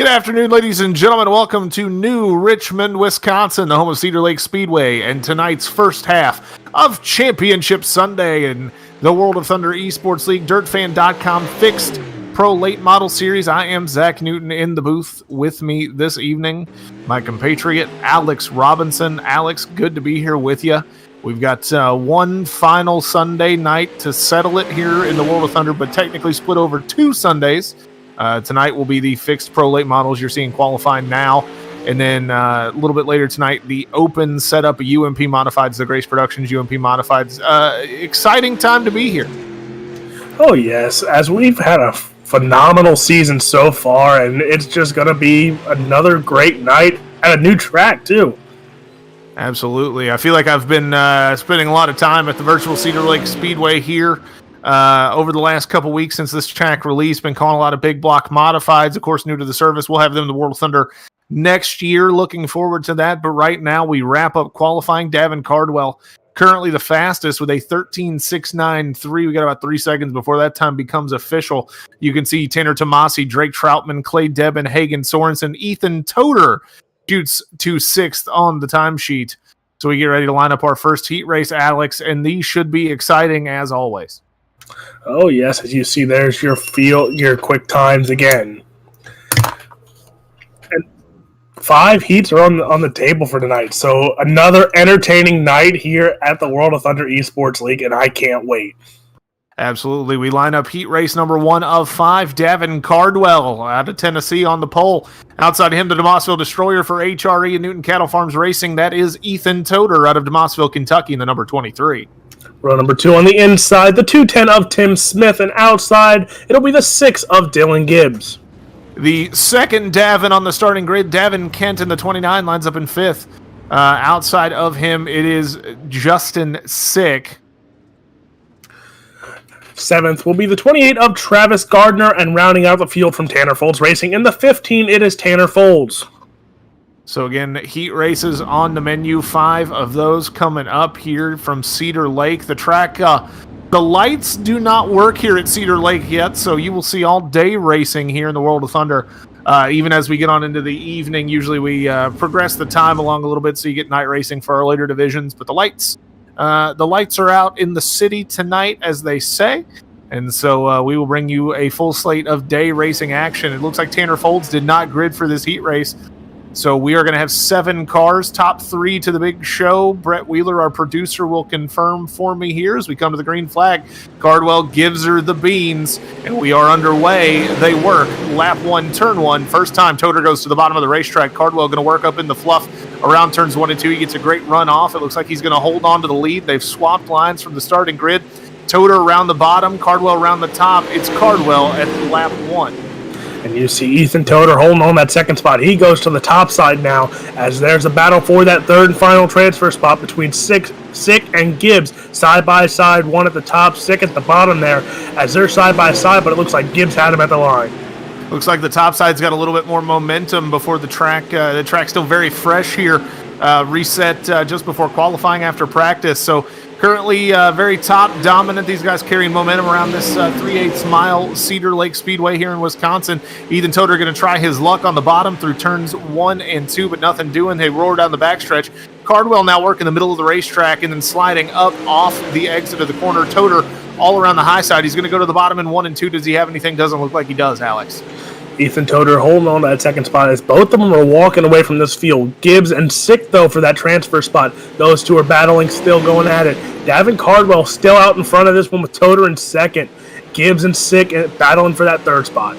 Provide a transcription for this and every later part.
Good afternoon, ladies and gentlemen. Welcome to New Richmond, Wisconsin, the home of Cedar Lake Speedway, and tonight's first half of Championship Sunday in the World of Thunder Esports League DirtFan.com Fixed Pro Late Model Series. I am Zach Newton in the booth. With me this evening, my compatriot Alex Robinson. Alex, good to be here with you. We've got one final Sunday night to settle it here in the World of Thunder, but technically split over two Sundays. Tonight will be the fixed pro late models you're seeing qualifying now. And then a little bit later tonight, the open setup of UMP Modifieds, the Grace Productions UMP Modifieds. Exciting time to be here. Oh, yes. As we've had a phenomenal season so far, and it's just going to be another great night at a new track, too. Absolutely. I feel like I've been spending a lot of time at the virtual Cedar Lake Speedway here over the last couple weeks since this track release. Been calling a lot of big block modifieds, of course, new to the service. We'll have them in the World of Thunder next year. Looking forward to that. But right now we wrap up qualifying. Davin Cardwell currently the fastest with a 13.693. We got about 3 seconds before that time becomes official. You can see Tanner Tomasi, Drake Troutman, Clay Debin, Hagen Sorensen, Ethan Toder shoots to sixth on the timesheet. So we get ready to line up our first heat race, Alex, and these should be exciting as always. Oh, yes. As you see, there's your quick times again. And 5 heats are on the table for tonight. So another entertaining night here at the World of Thunder Esports League, and I can't wait. Absolutely. We line up heat race number 1 of 5. Davin Cardwell out of Tennessee on the pole. Outside him, the DeMossville Destroyer for HRE and Newton Cattle Farms Racing. That is Ethan Toder out of DeMossville, Kentucky, in the number 23. Row number 2 on the inside, the 210 of Tim Smith, and outside, it'll be the 6 of Dylan Gibbs. The second Davin on the starting grid, Davin Kent in the 29, lines up in 5th. Outside of him, it is Justin Sick. 7th will be the 28 of Travis Gardner, and rounding out the field from Tanner Folds Racing. In the 15, it is Tanner Folds. So again, heat races on the menu. 5 of those coming up here from Cedar Lake. The track, the lights do not work here at Cedar Lake yet, so you will see all day racing here in the World of Thunder. Even as we get on into the evening, usually we progress the time along a little bit so you get night racing for our later divisions. But the lights are out in the city tonight, as they say. And so we will bring you a full slate of day racing action. It looks like Tanner Folds did not grid for this heat race. So we are going to have 7 cars, top 3 to the big show. Brett Wheeler, our producer, will confirm for me here as we come to the green flag. Cardwell gives her the beans, and we are underway. They work. Lap 1, turn 1. First time Toder goes to the bottom of the racetrack. Cardwell going to work up in the fluff around turns 1 and 2. He gets a great run off. It looks like he's going to hold on to the lead. They've swapped lines from the starting grid. Toder around the bottom, Cardwell around the top. It's Cardwell at lap 1. And you see Ethan Toder holding on that second spot. He goes to the top side now as there's a battle for that third and final transfer spot between Sick and Gibbs. Side by side, one at the top, Sick at the bottom there as they're side by side, but it looks like Gibbs had him at the line. Looks like the top side's got a little bit more momentum before the track. The track's still very fresh here. Reset just before qualifying after practice. So currently very top dominant. These guys carrying momentum around this 3/8 mile Cedar Lake Speedway here in Wisconsin. Ethan Toder going to try his luck on the bottom through turns 1 and 2, but nothing doing. They roar down the backstretch. Cardwell now working the middle of the racetrack and then sliding up off the exit of the corner. Toder all around the high side. He's going to go to the bottom in 1 and 2. Does he have anything? Doesn't look like he does, Alex. Ethan Toder holding on to that second spot as both of them are walking away from this field. Gibbs and Sick, though, for that transfer spot. Those two are battling, still going at it. Davin Cardwell still out in front of this one with Toder in second. Gibbs and Sick battling for that third spot.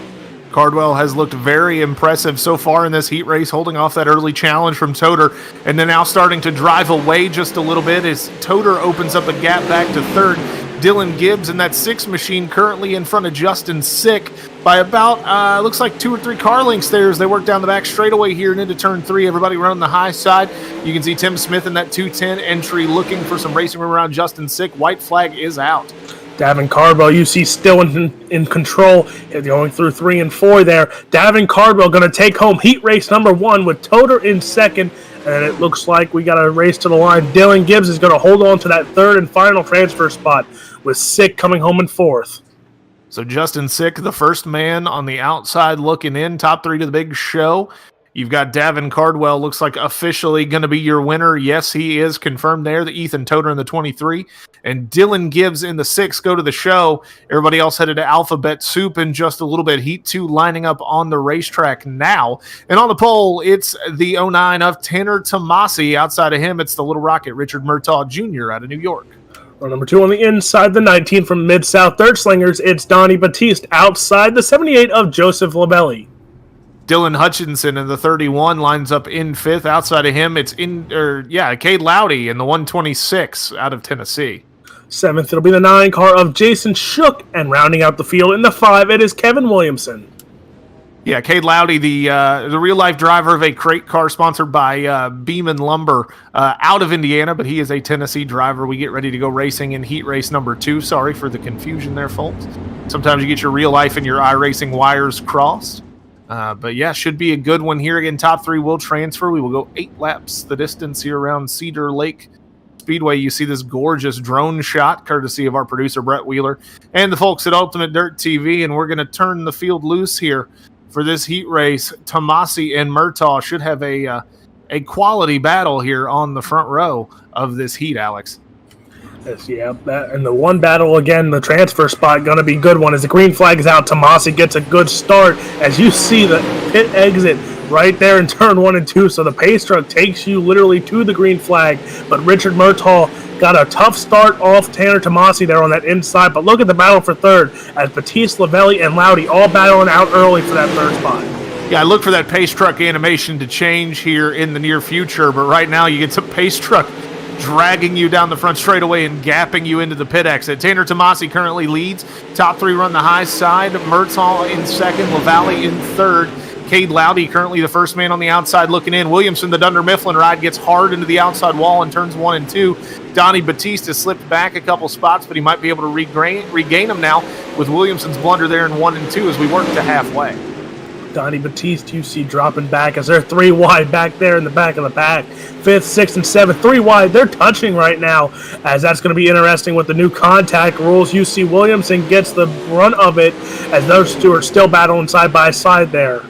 Cardwell has looked very impressive so far in this heat race, holding off that early challenge from Toder, and then now starting to drive away just a little bit as Toder opens up a gap back to third. Dylan Gibbs in that 6 machine currently in front of Justin Sick by about, looks like 2 or 3 car lengths there as they work down the back straightaway here and into turn 3. Everybody running the high side. You can see Tim Smith in that 210 entry looking for some racing room around Justin Sick. White flag is out. Davin Cardwell, you see still in control, going through 3 and 4 there. Davin Cardwell going to take home heat race number 1 with Toder in second. And it looks like we got a race to the line. Dylan Gibbs is going to hold on to that third and final transfer spot with Sick coming home in 4th. So Justin Sick, the first man on the outside looking in, top 3 to the big show. You've got Davin Cardwell, looks like officially going to be your winner. Yes, he is confirmed there. The Ethan Toder in the 23 and Dylan Gibbs in the 6 go to the show. Everybody else headed to Alphabet Soup in just a little bit. Heat 2 lining up on the racetrack now. And on the pole, it's the 09 of Tanner Tomasi. Outside of him, it's the Little Rocket, Richard Murtaugh Jr. out of New York. Well, number 2 on the inside, the 19 from Mid-South Third Slingers, it's Donnie Batiste. Outside, the 78 of Joseph Labelli. Dylan Hutchinson in the 31 lines up in 5th. Outside of him, it's Cade Loudy in the 126 out of Tennessee. 7th, it'll be the 9 car of Jason Shook, and rounding out the field in the 5, it is Kevin Williamson. Yeah, Cade Loudy, the real-life driver of a crate car sponsored by Beeman Lumber out of Indiana, but he is a Tennessee driver. We get ready to go racing in heat race number 2. Sorry for the confusion there, folks. Sometimes you get your real life and your iRacing wires crossed. But yeah, should be a good one here. Again, top 3 will transfer. We will go 8 laps the distance here around Cedar Lake Speedway. You see this gorgeous drone shot, courtesy of our producer, Brett Wheeler, and the folks at Ultimate Dirt TV, and we're going to turn the field loose here for this heat race. Tomasi and Murtaugh should have a quality battle here on the front row of this heat, Alex. Yes, yeah, and the one battle again, the transfer spot, going to be a good one. As the green flag is out, Tomasi gets a good start. As you see the pit exit right there in turn 1 and 2, so the pace truck takes you literally to the green flag. But Richard Murtaugh got a tough start off Tanner Tomasi there on that inside. But look at the battle for third, as Batiste, Lavelli, and Loudy all battling out early for that third spot. Yeah, I look for that pace truck animation to change here in the near future, but right now you get some pace truck dragging you down the front straightaway and gapping you into the pit exit. Tanner Tomasi currently leads. Top 3 run the high side. Murtaugh in 2nd, Lavallee in 3rd. Cade Loudy currently the first man on the outside looking in. Williamson, the Dunder Mifflin ride, gets hard into the outside wall in turns 1 and 2. Donnie Batiste has slipped back a couple spots, but he might be able to regain them now with Williamson's blunder there in 1 and 2 as we work to halfway. Donnie Batiste, you see dropping back as they're 3 wide back there in the back of the pack. 5th, 6th, and 7th, 3 wide. They're touching right now, as that's going to be interesting with the new contact rules. You see Williamson gets the brunt of it, as those two are still battling side by side there.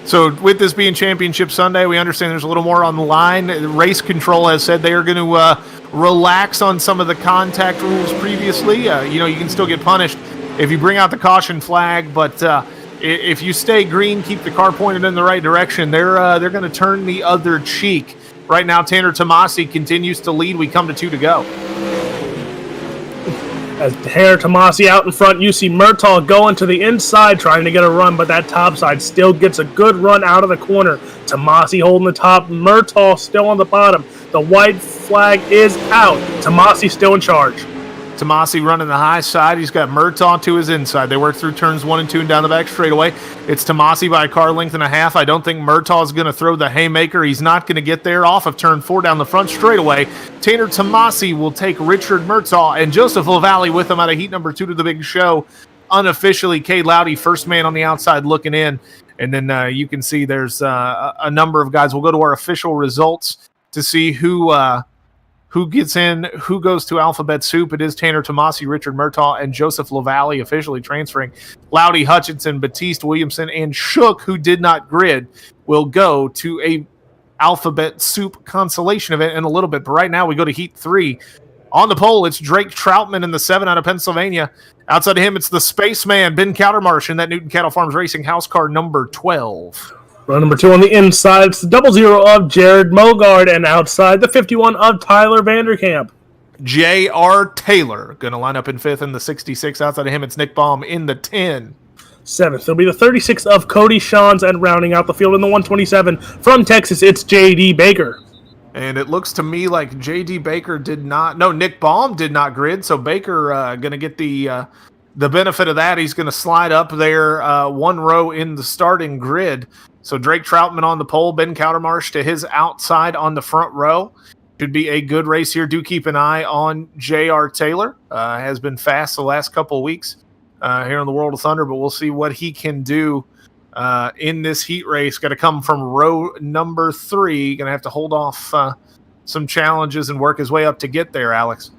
So with this being Championship Sunday, we understand there's a little more on the line. Race Control has said they are going to relax on some of the contact rules previously. You can still get punished if you bring out the caution flag, but if you stay green, keep the car pointed in the right direction, they're going to turn the other cheek. Right now, Tanner Tomasi continues to lead. We come to 2 to go. As Tanner Tomasi out in front, you see Murtaugh going to the inside trying to get a run, but that top side still gets a good run out of the corner. Tomasi holding the top, Murtaugh still on the bottom. The white flag is out. Tomasi still in charge. Tomasi running the high side. He's got Murtaugh to his inside. They work through turns 1 and 2 and down the back straightaway. It's Tomasi by a car length and a half. I don't think Murtaugh is going to throw the haymaker. He's not going to get there. Off of turn 4 down the front straightaway. Tanner Tomasi will take Richard Murtaugh and Joseph Lavallee with him out of heat number 2 to the big show. Unofficially, Cade Loudy, first man on the outside looking in. And then you can see there's a number of guys. We'll go to our official results to see who gets in, who goes to Alphabet Soup. It is Tanner Tomasi, Richard Murtaugh, and Joseph Lavallee officially transferring. Loudy, Hutchinson, Batiste, Williamson, and Shook, who did not grid, will go to a Alphabet Soup consolation event in a little bit. But right now we go to Heat 3. On the pole, it's Drake Troutman in the 7 out of Pennsylvania. Outside of him, it's the Spaceman, Ben Cowdermarsh, in that Newton Cattle Farms Racing house car number 12. Row number 2 on the inside, it's the 00 of Jared Mogard, and outside, the 51 of Tyler Vanderkamp. J.R. Taylor going to line up in 5th in the 66. Outside of him, it's Nick Baum in the 10. 7th, it'll be the 36 of Cody Shawns, and rounding out the field in the 127 from Texas, it's J.D. Baker. And it looks to me like J.D. Baker Nick Baum did not grid, so Baker going to get the benefit of that. He's going to slide up there 1 row in the starting grid. So Drake Troutman on the pole, Ben Cowdermarsh to his outside on the front row. Should be a good race here. Do keep an eye on J.R. Taylor. Has been fast the last couple of weeks here in the World of Thunder, but we'll see what he can do in this heat race. Got to come from row number 3. Going to have to hold off some challenges and work his way up to get there, Alex.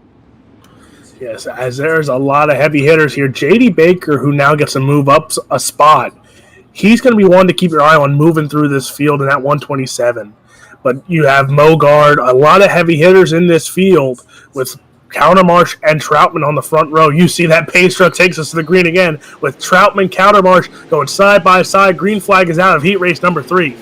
Yes, as there's a lot of heavy hitters here. J.D. Baker, who now gets to move up a spot, he's going to be one to keep your eye on moving through this field in that 127. But you have Mogard, a lot of heavy hitters in this field with Countermarsh and Troutman on the front row. You see that pace truck takes us to the green again with Troutman, Countermarsh going side by side. Green flag is out of heat race number 3.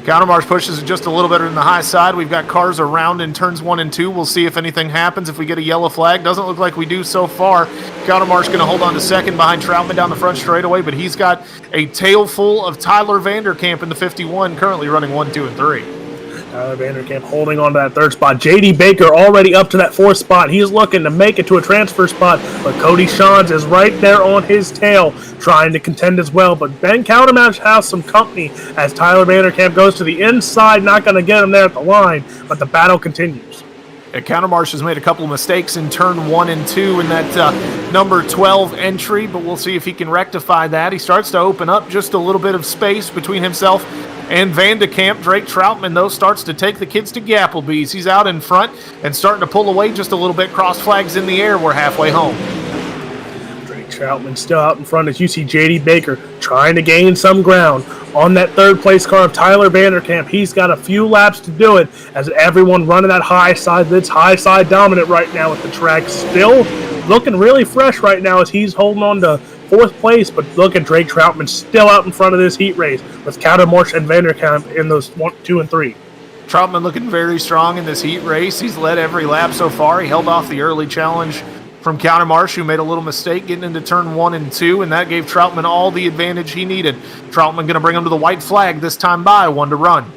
Countermarsh pushes it just a little bit in the high side. We've got cars around in turns 1 and 2. We'll see if anything happens. If we get a yellow flag, doesn't look like we do so far. Countermarsh going to hold on to second behind Troutman down the front straightaway, but he's got a tail full of Tyler Vanderkamp in the 51, currently running 1, 2, and 3. Tyler Vanderkamp holding on to that third spot. J.D. Baker already up to that fourth spot. He's looking to make it to a transfer spot, but Cody Shans is right there on his tail, trying to contend as well. But Ben Countermarsh has some company as Tyler Vanderkamp goes to the inside, not going to get him there at the line, but the battle continues. Countermarsh has made a couple of mistakes in turn 1 and 2 in that number 12 entry, but we'll see if he can rectify that. He starts to open up just a little bit of space between himself and Vanderkamp. Drake Troutman, though, starts to take the kids to Gapplebee's. He's out in front and starting to pull away just a little bit. Cross flags in the air. We're halfway home. Drake Troutman still out in front as you see J.D. Baker trying to gain some ground on that third place car of Tyler Vanderkamp. He's got a few laps to do it as everyone running that high side. That's high side dominant right now with the track still looking really fresh right now as he's holding on to fourth place, but look at Drake Troutman still out in front of this heat race with Countermarsh and Vanderkamp in those 1, 2, and 3. Troutman looking very strong in this heat race. He's led every lap so far. He held off the early challenge from Countermarsh, who made a little mistake getting into turn 1 and 2, and that gave Troutman all the advantage he needed. Troutman going to bring him to the white flag this time by 1 to run.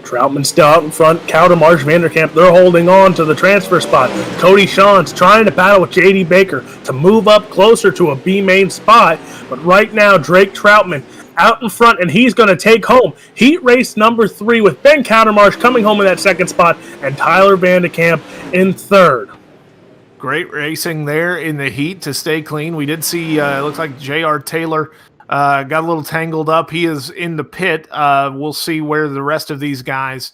Troutman still out in front. Countermarsh, Vanderkamp, they're holding on to the transfer spot. Cody Shans trying to battle with J.D. Baker to move up closer to a B main spot. But right now, Drake Troutman out in front, and he's going to take home heat race number 3 with Ben Countermarsh coming home in that second spot and Tyler Vanderkamp in third. Great racing there in the heat to stay clean. We did see, it looks like J.R. Taylor got a little tangled up. He is in the pit. We'll see where the rest of these guys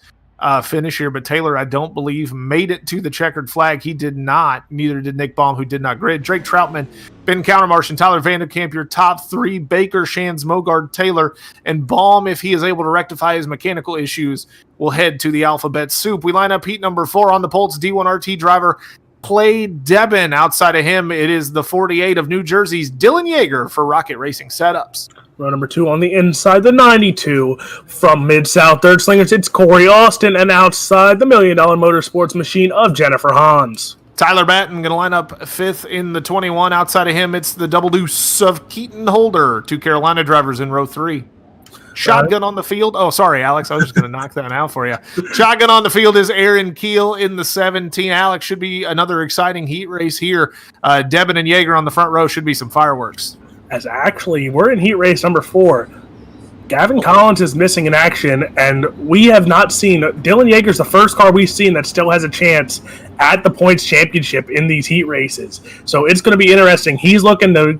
finish here. But Taylor, I don't believe, made it to the checkered flag. He did not. Neither did Nick Baum, who did not grid. Drake Troutman, Ben Countermarsh, and Tyler Vanderkamp, your top 3. Baker, Shans, Mogard, Taylor, and Baum, if he is able to rectify his mechanical issues, will head to the alphabet soup. We line up heat number 4 on the pole. It's D1RT driver Clay Debin. Outside of him, it is the 48 of New Jersey's Dylan Yeager for Rocket Racing Setups. Row number 2 on the inside, the 92 from Mid-South Third Slingers. It's Corey Austin, and outside, the $1 Million Motorsports machine of Jennifer Hans. Tyler Batten going to line up 5th in the 21. Outside of him, it's the double deuce of Keaton Holder. 2 Carolina drivers in row 3. Shotgun on the field. Oh, sorry, Alex. I was just going to knock that out for you. Shotgun on the field is Aaron Keel in the 17. Alex, should be another exciting heat race here. Debin and Yeager on the front row should be some fireworks. As actually, we're in heat race number 4. Gavin Collins is missing in action, and we have not seen Dylan Yeager's the first car we've seen that still has a chance at the points championship in these heat races. So it's going to be interesting. He's looking to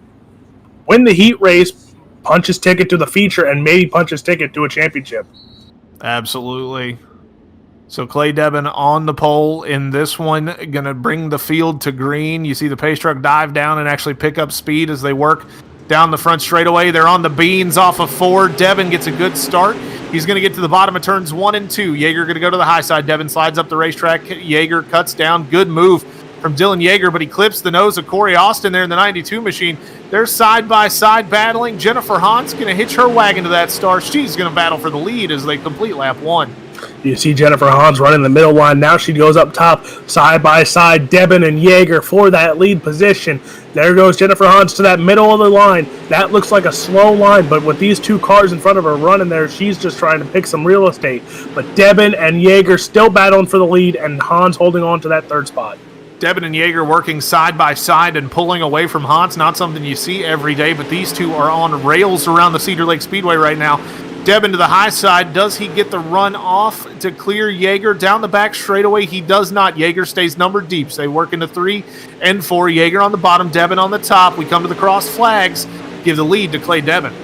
win the heat race, punch his ticket to the feature, and maybe punch his ticket to a championship. Absolutely. So Clay Debin on the pole in this one, going to bring the field to green. You see the pace truck dive down and actually pick up speed as they work down the front straightaway. They're on the beans off of 4. Debin gets a good start. He's going to get to the bottom of turns 1 and 2. Yeager going to go to the high side. Debin slides up the racetrack. Yeager cuts down. Good move from Dylan Yeager, but he clips the nose of Corey Austin there in the 92 machine. They're side-by-side battling. Jennifer Hans going to hitch her wagon to that star. She's going to battle for the lead as they complete lap 1. You see Jennifer Hans running the middle line. Now she goes up top, side-by-side, Debin and Yeager for that lead position. There goes Jennifer Hans to that middle of the line. That looks like a slow line, but with these 2 cars in front of her running there, she's just trying to pick some real estate. But Debin and Yeager still battling for the lead, and Hans holding on to that third spot. Debin and Yeager working side by side and pulling away from Hans. Not something you see every day, but these 2 are on rails around the Cedar Lake Speedway right now. Debin to the high side. Does he get the run off to clear Yeager down the back straightaway? He does not. Yeager stays numbered deep. So they work into 3 and 4. Yeager on the bottom, Debin on the top. We come to the cross flags. Give the lead to Clay Debin.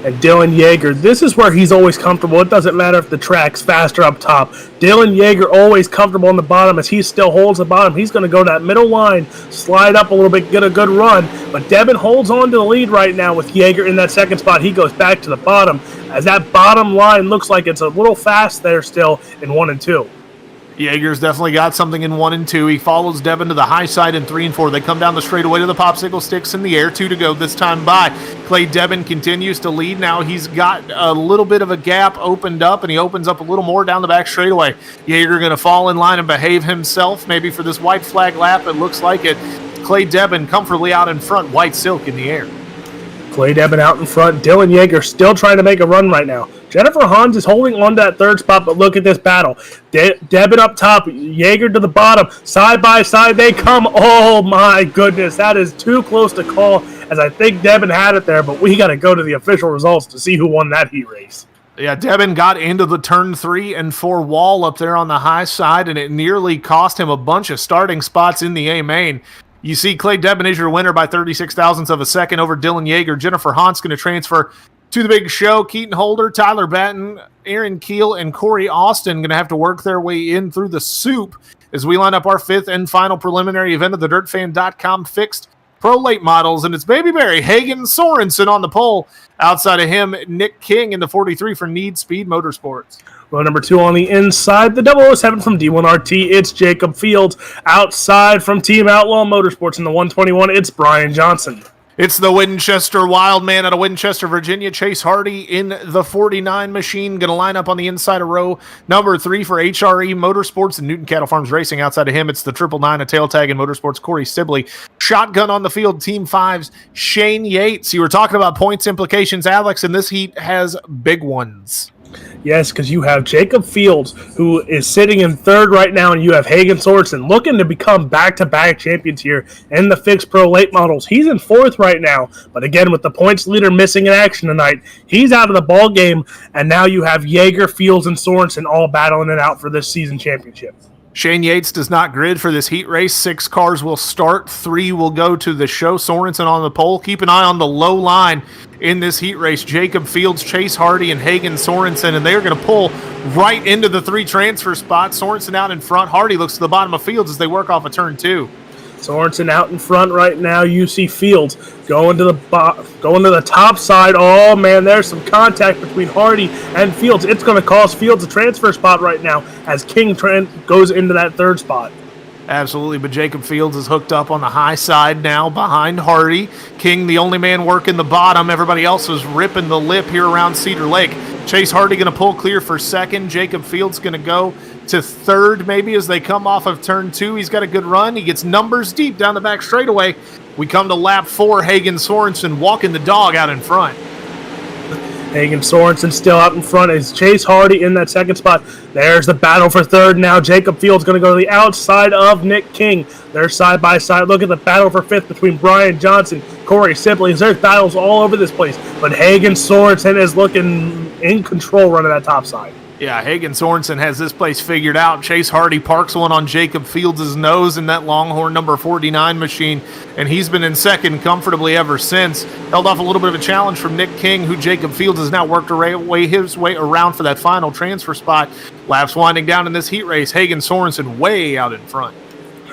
and Dylan Yeager. This is where he's always comfortable. It doesn't matter if the track's faster up top. Dylan Yeager always comfortable on the bottom as he still holds the bottom. He's going to go that middle line, slide up a little bit, get a good run. But Devin holds on to the lead right now with Yeager in that second spot. He goes back to the bottom as that bottom line looks like it's a little fast there still in 1 and 2. Yeager's definitely got something in 1 and 2. He follows Devin to the high side in 3 and 4. They come down the straightaway to the popsicle sticks in the air. 2 to go this time by. Clay Devin continues to lead. Now he's got a little bit of a gap opened up, and he opens up a little more down the back straightaway. Yeager going to fall in line and behave himself. Maybe for this white flag lap, it looks like it. Clay Devin comfortably out in front. White silk in the air. Clay Devin out in front. Dylan Yeager still trying to make a run right now. Jennifer Hans is holding on to that third spot, but look at this battle. Devin up top, Yeager to the bottom. Side by side they come. Oh my goodness, that is too close to call, as I think Devin had it there, but we got to go to the official results to see who won that heat race. Yeah, Devin got into the turn 3 and 4 wall up there on the high side, and it nearly cost him a bunch of starting spots in the A main. You see Clay Devin is your winner by 36 thousandths of a second over Dylan Yeager. Jennifer Hans going to transfer to the big show. Keaton Holder, Tyler Batten, Aaron Keel, and Corey Austin going to have to work their way in through the soup as we line up our 5th and final preliminary event of the DirtFan.com fixed pro late models. And it's Baby Barry Hagen Sorensen on the pole. Outside of him, Nick King in the 43 for Need Speed Motorsports. Row number 2 on the inside, the 007 from D1RT, it's Jacob Fields. Outside from Team Outlaw Motorsports in the 121, it's Brian Johnson. It's the Winchester Wild Man out of Winchester, Virginia. Chase Hardy in the 49 machine. Going to line up on the inside of row number 3 for HRE Motorsports and Newton Cattle Farms Racing. Outside of him, it's the 999, a tail tag in Motorsports, Corey Sibley. Shotgun on the field, Team 5's Shane Yates. You were talking about points implications, Alex, and this heat has big ones. Yes, because you have Jacob Fields, who is sitting in 3rd right now, and you have Hagen Sorensen looking to become back-to-back champions here in the fixed pro late models. He's in 4th right now, but again, with the points leader missing in action tonight, he's out of the ball game, and now you have Yeager, Fields, and Sorensen all battling it out for this season championship. Shane Yates does not grid for this heat race. 6 cars will start. 3 will go to the show. Sorensen on the pole. Keep an eye on the low line in this heat race. Jacob Fields, Chase Hardy, and Hagen Sorensen, and they're going to pull right into the 3 transfer spots. Sorensen out in front. Hardy looks to the bottom of Fields as they work off a turn 2. Sorensen out in front right now. You see Fields going to the top side. Oh man, there's some contact between Hardy and Fields. It's going to cost Fields a transfer spot right now as King goes into that 3rd spot. Absolutely, but Jacob Fields is hooked up on the high side now behind Hardy. King, the only man working the bottom. Everybody else is ripping the lip here around Cedar Lake. Chase Hardy going to pull clear for 2nd. Jacob Fields going to go to 3rd maybe as they come off of turn 2. He's got a good run. He gets numbers deep down the back straightaway. We come to lap 4. Hagen Sorensen walking the dog out in front. Hagen Sorensen still out in front is Chase Hardy in that 2nd spot. There's the battle for 3rd now. Jacob Fields going to go to the outside of Nick King. They're side by side. Look at the battle for 5th between Brian Johnson, Corey Sibley. There's battles all over this place, but Hagen Sorensen is looking in control running that top side. Yeah, Hagen Sorensen has this place figured out. Chase Hardy parks one on Jacob Fields' nose in that Longhorn number 49 machine, and he's been in 2nd comfortably ever since. Held off a little bit of a challenge from Nick King, who Jacob Fields has now worked his way around for that final transfer spot. Laps winding down in this heat race. Hagen Sorensen way out in front.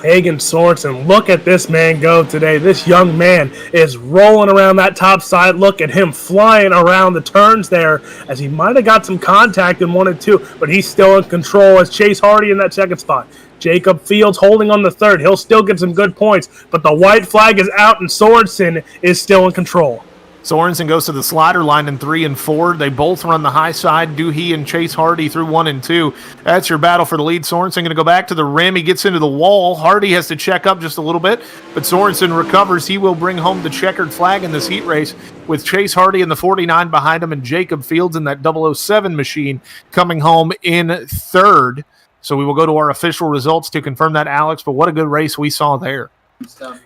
Hagen Sorensen, look at this man go today. This young man is rolling around that top side. Look at him flying around the turns there as he might have got some contact in 1 and 2, but he's still in control as Chase Hardy in that 2nd spot. Jacob Fields holding on the 3rd. He'll still get some good points, but the white flag is out and Sorensen is still in control. Sorensen goes to the slider line in 3 and 4. They both run the high side. Doohy and Chase Hardy through 1 and 2. That's your battle for the lead. Sorensen going to go back to the rim. He gets into the wall. Hardy has to check up just a little bit, but Sorensen recovers. He will bring home the checkered flag in this heat race with Chase Hardy in the 49 behind him and Jacob Fields in that 007 machine coming home in 3rd. So we will go to our official results to confirm that, Alex, but what a good race we saw there.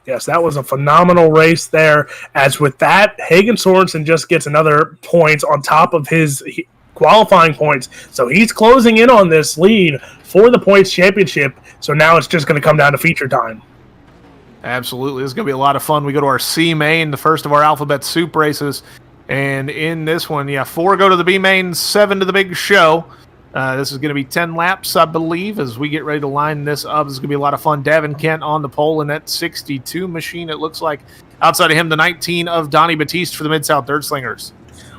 Yes, that was a phenomenal race there. As with that, Hagen Sorensen just gets another points on top of his qualifying points. So he's closing in on this lead for the points championship. So now it's just going to come down to feature time. Absolutely. This is going to be a lot of fun. We go to our C main, the first of our alphabet soup races. And in this one, 4 go to the B main, 7 to the big show. This is going to be 10 laps, I believe, as we get ready to line this up. This is going to be a lot of fun. Davin Kent on the pole in that 62 machine, it looks like. Outside of him, the 19 of Donnie Batiste for the Mid-South Dirt Slingers.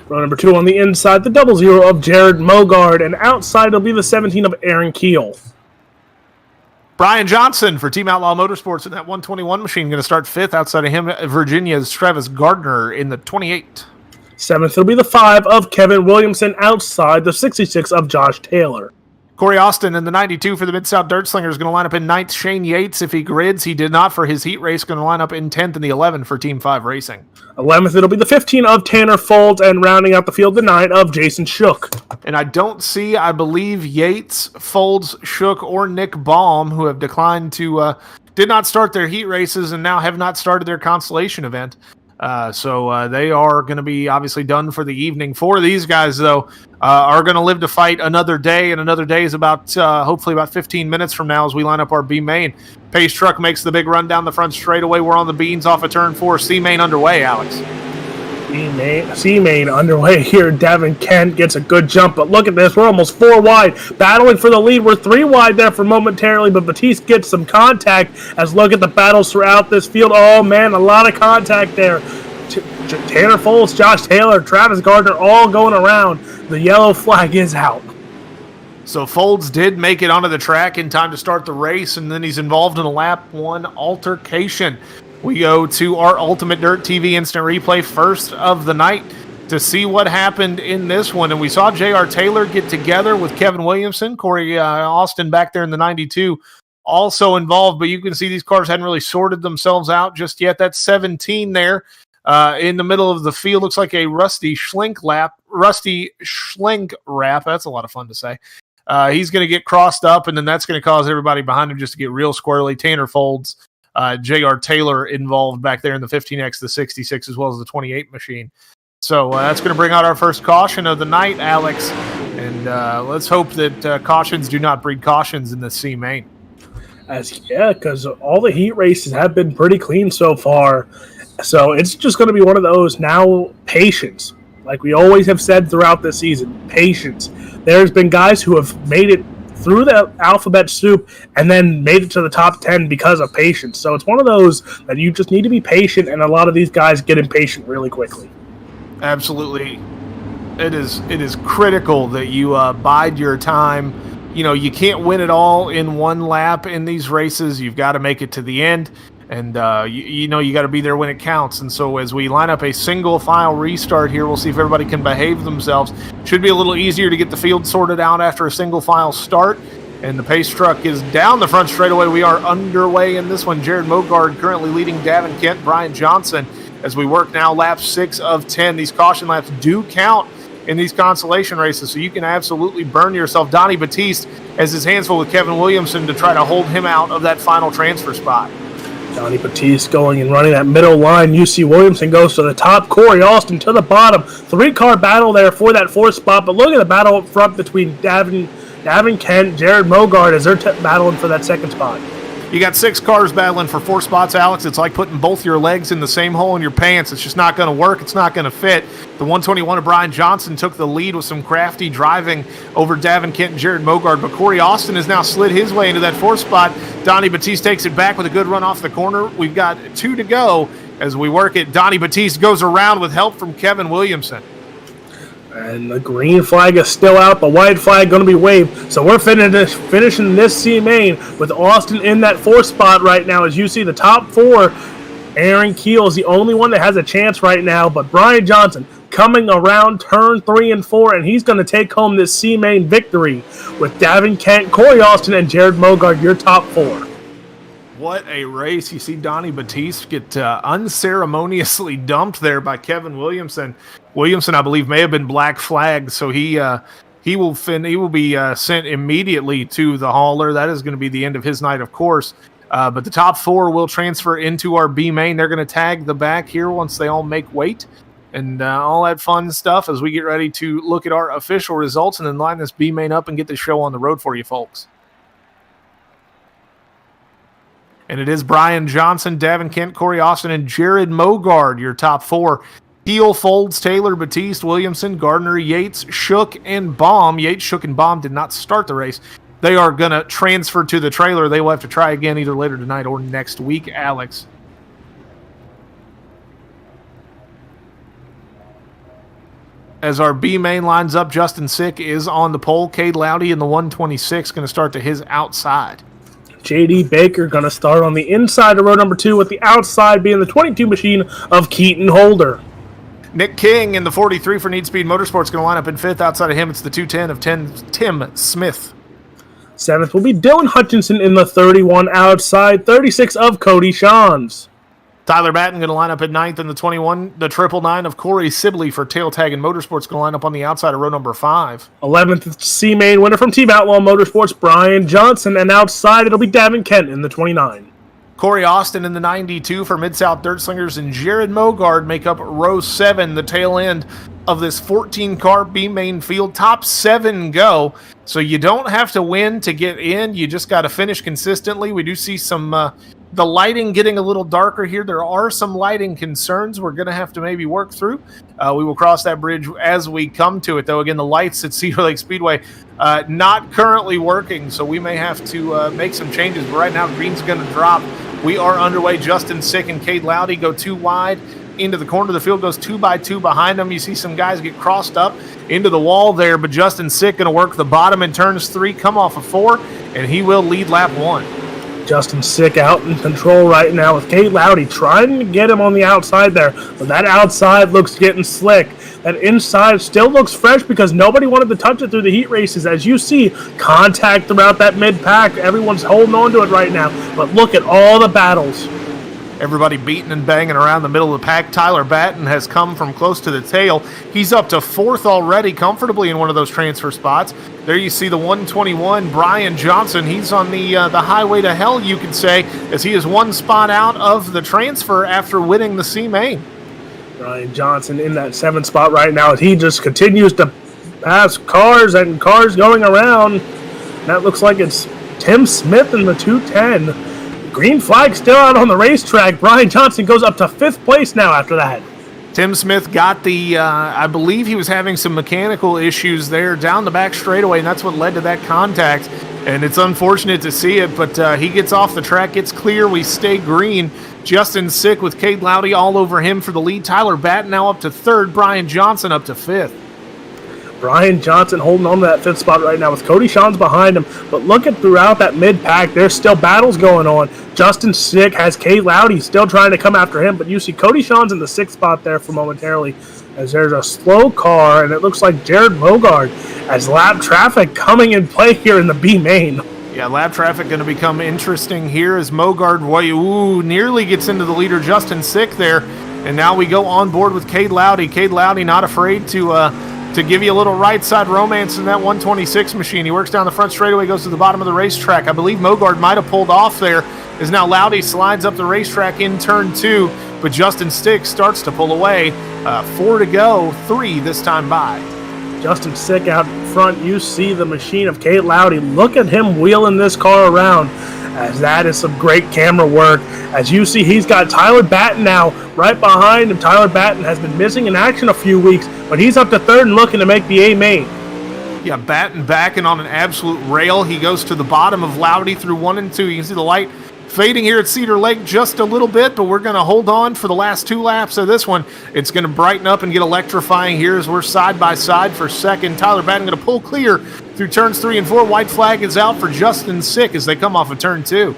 Row number 2 on the inside, the 00 of Jared Mogard, and outside it'll be the 17 of Aaron Keel. Brian Johnson for Team Outlaw Motorsports in that 121 machine, going to start 5th. Outside of him, Virginia's Travis Gardner in the 28. 7th will be the 5 of Kevin Williamson, outside the 66 of Josh Taylor. Corey Austin in the 92 for the Mid-South Dirt Slingers, going to line up in 9th. Shane Yates, if he grids, he did not for his heat race, going to line up in 10th in the 11 for Team 5 Racing. 11th, it'll be the 15 of Tanner Folds, and rounding out the field, the 9 of Jason Shook. And I don't see, I believe, Yates, Folds, Shook, or Nick Baum, who have declined to, did not start their heat races and now have not started their consolation event. So they are going to be obviously done for the evening. 4 of these guys, though, are going to live to fight another day, and another day is about hopefully about 15 minutes from now as we line up our B main. Pace truck makes the big run down the front straightaway. We're on the beans off of turn 4. C main underway, Alex. C main underway here. Davin Kent gets a good jump, but look at this. We're almost 4 wide. Battling for the lead. We're 3 wide there for momentarily, but Batiste gets some contact as look at the battles throughout this field. Oh, man, a lot of contact there. Tanner Folds, Josh Taylor, Travis Gardner all going around. The yellow flag is out. So Folds did make it onto the track in time to start the race, and then he's involved in a lap 1 altercation. We go to our Ultimate Dirt TV instant replay first of the night to see what happened in this one. And we saw J.R. Taylor get together with Kevin Williamson, Corey Austin back there in the 92, also involved. But you can see these cars hadn't really sorted themselves out just yet. That's 17 there in the middle of the field. Looks like a Rusty Schlink wrap. That's a lot of fun to say. He's going to get crossed up, and then that's going to cause everybody behind him just to get real squirrely. Tanner Folds, J.R. Taylor involved back there in the 15X, the 66, as well as the 28 machine. So that's going to bring out our first caution of the night, Alex. And let's hope that cautions do not breed cautions in the C main. Because all the heat races have been pretty clean so far. So it's just going to be one of those now, patience. Like we always have said throughout this season, patience. There's been guys who have made it through the alphabet soup and then made it to the top 10 because of patience. So it's one of those that you just need to be patient, and a lot of these guys get impatient really quickly. Absolutely. It is critical that you bide your time. You know, you can't win it all in one lap in these races. You've got to make it to the end, and you got to be there when it counts. And so as we line up a single file restart here, we'll see if everybody can behave themselves. Should be a little easier to get the field sorted out after a single file start. And the pace truck is down the front straightaway. We are underway in this one. Jared Mogard currently leading Davin Kent, Brian Johnson, as we work now lap 6 of 10. These caution laps do count in these consolation races, so you can absolutely burn yourself. Donnie Batiste has his hands full with Kevin Williamson to try to hold him out of that final transfer spot. Donnie Batiste going and running that middle line. UC Williamson goes to the top. Corey Austin to the bottom. 3-car battle there for that 4th spot, but look at the battle up front between Davin Kent, Jared Mogard as they're battling for that 2nd spot. You got 6 cars battling for 4 spots, Alex. It's like putting both your legs in the same hole in your pants. It's just not going to work. It's not going to fit. The 121 of Brian Johnson took the lead with some crafty driving over Davin Kent and Jared Mogard, but Corey Austin has now slid his way into that 4th spot. Donnie Batiste takes it back with a good run off the corner. We've got 2 to go as we work it. Donnie Batiste goes around with help from Kevin Williamson. And the green flag is still out. The white flag going to be waved. So we're finishing this C main with Austin in that 4th spot right now. As you see, the top 4, Aaron Keel is the only one that has a chance right now. But Brian Johnson coming around turn 3 and 4, and he's going to take home this C main victory with Davin Kent, Corey Austin, and Jared Mogard, your top 4. What a race. You see Donnie Batiste get unceremoniously dumped there by Kevin Williamson. Williamson, I believe, may have been black flagged, so he will be sent immediately to the hauler. That is going to be the end of his night, of course. But the top 4 will transfer into our B main. They're going to tag the back here once they all make weight and all that fun stuff as we get ready to look at our official results and then line this B main up and get the show on the road for you folks. And it is Brian Johnson, Davin Kent, Corey Austin, and Jared Mogard, your top 4 Heel, Folds, Taylor, Batiste, Williamson, Gardner, Yates, Shook, and Baum. Yates, Shook, and Baum did not start the race. They are going to transfer to the trailer. They will have to try again either later tonight or next week, Alex. As our B main lines up, Justin Sick is on the pole. Cade Loudy in the 126 going to start to his outside. J.D. Baker going to start on the inside of row number 2, with the outside being the 22 machine of Keaton Holder. Nick King in the 43 for Need Speed Motorsports going to line up in 5th. Outside of him, it's the 210 of Tim Smith. 7th will be Dylan Hutchinson in the 31 outside, 36 of Cody Shawns. Tyler Batten going to line up at 9th in the 21, the 999 of Corey Sibley for Tail Tag and Motorsports going to line up on the outside of row number 5. 11th C-Main winner from Team Outlaw Motorsports, Brian Johnson, and outside it'll be Davin Kent in the 29. Corey Austin in the 92 for Mid-South Dirt Slingers and Jared Mogard make up row 7, the tail end of this 14-car B-main field. Top 7 go, so you don't have to win to get in. You just got to finish consistently. We do see some the lighting getting a little darker here. There are some lighting concerns we're going to have to maybe work through. We will cross that bridge as we come to it, though. Again, the lights at Cedar Lake Speedway not currently working, so we may have to make some changes. But right now, green's going to drop. We are underway. Justin Sick and Cade Loudy go 2 wide into the corner of the field, goes 2 by 2 behind them. You see some guys get crossed up into the wall there, but Justin Sick going to work the bottom in turns 3, come off of 4, and he will lead lap 1. Justin Sick out in control right now with Cade Loudy trying to get him on the outside there, but that outside looks getting slick. That inside still looks fresh because nobody wanted to touch it through the heat races. As you see, contact throughout that mid-pack. Everyone's holding on to it right now, but look at all the battles. Everybody beating and banging around the middle of the pack. Tyler Batten has come from close to the tail. He's up to 4th already, comfortably in one of those transfer spots. There you see the 121, Brian Johnson. He's on the highway to hell, you could say, as he is 1 spot out of the transfer after winning the C-Main. Brian Johnson in that 7th spot right now. He just continues to pass cars and cars going around. That looks like it's Tim Smith in the 210. Green flag still out on the racetrack. Brian Johnson goes up to 5th place now after that. Tim Smith got the, I believe he was having some mechanical issues there down the back straightaway, and that's what led to that contact. And it's unfortunate to see it, but he gets off the track, gets clear, we stay green. Justin Sick with Cade Loudy all over him for the lead. Tyler Batten now up to 3rd, Brian Johnson up to 5th. Brian Johnson holding on to that 5th spot right now with Cody Shawns behind him. But looking throughout that mid-pack, there's still battles going on. Justin Sick has Cade Loudy still trying to come after him, but you see Cody Shawns in the 6th spot there for momentarily as there's a slow car, and it looks like Jared Mogard as lap traffic coming in play here in the B main. Yeah, lap traffic going to become interesting here as Mogard nearly gets into the leader, Justin Sick there. And now we go on board with Cade Loudy. Cade Loudy not afraid to give you a little right side romance in that 126 machine. He works down the front straightaway, goes to the bottom of the racetrack. I believe Mogard might have pulled off there, as now Loudy slides up the racetrack in turn 2, but Justin Sick starts to pull away. 4 to go, 3 this time by. Justin Sick out front, you see the machine of Cade Loudy. Look at him wheeling this car around, as that is some great camera work. As you see, he's got Tyler Batten now right behind him. Tyler Batten has been missing in action a few weeks, but he's up to 3rd and looking to make the A main. Yeah, Batten backing on an absolute rail. He goes to the bottom of Loudy through 1 and 2. You can see the light fading here at Cedar Lake just a little bit, but we're going to hold on for the last 2 laps of this one. It's going to brighten up and get electrifying here as we're side by side for 2nd. Tyler Batten going to pull clear through turns 3 and 4. White flag is out for Justin Sick as they come off of turn 2.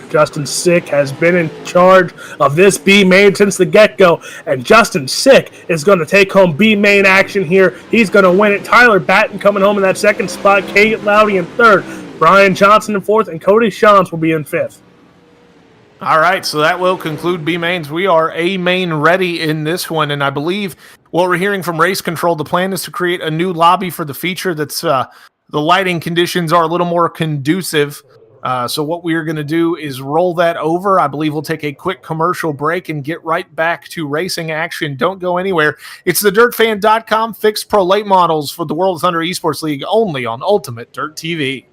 Justin Sick has been in charge of this B main since the get-go, and Justin Sick is going to take home B main action here. He's going to win it. Tyler Batten coming home in that 2nd spot. Cade Loudy in 3rd. Brian Johnson in 4th, and Cody Shawns will be in 5th. All right, so that will conclude B mains. We are A main ready in this one, and I believe what we're hearing from race control, the plan is to create a new lobby for the feature that's the lighting conditions are a little more conducive. So what we're going to do is roll that over. I believe we'll take a quick commercial break and get right back to racing action. Don't go anywhere. It's the DirtFan.com fixed pro late models for the World of Thunder Esports League only on Ultimate Dirt TV.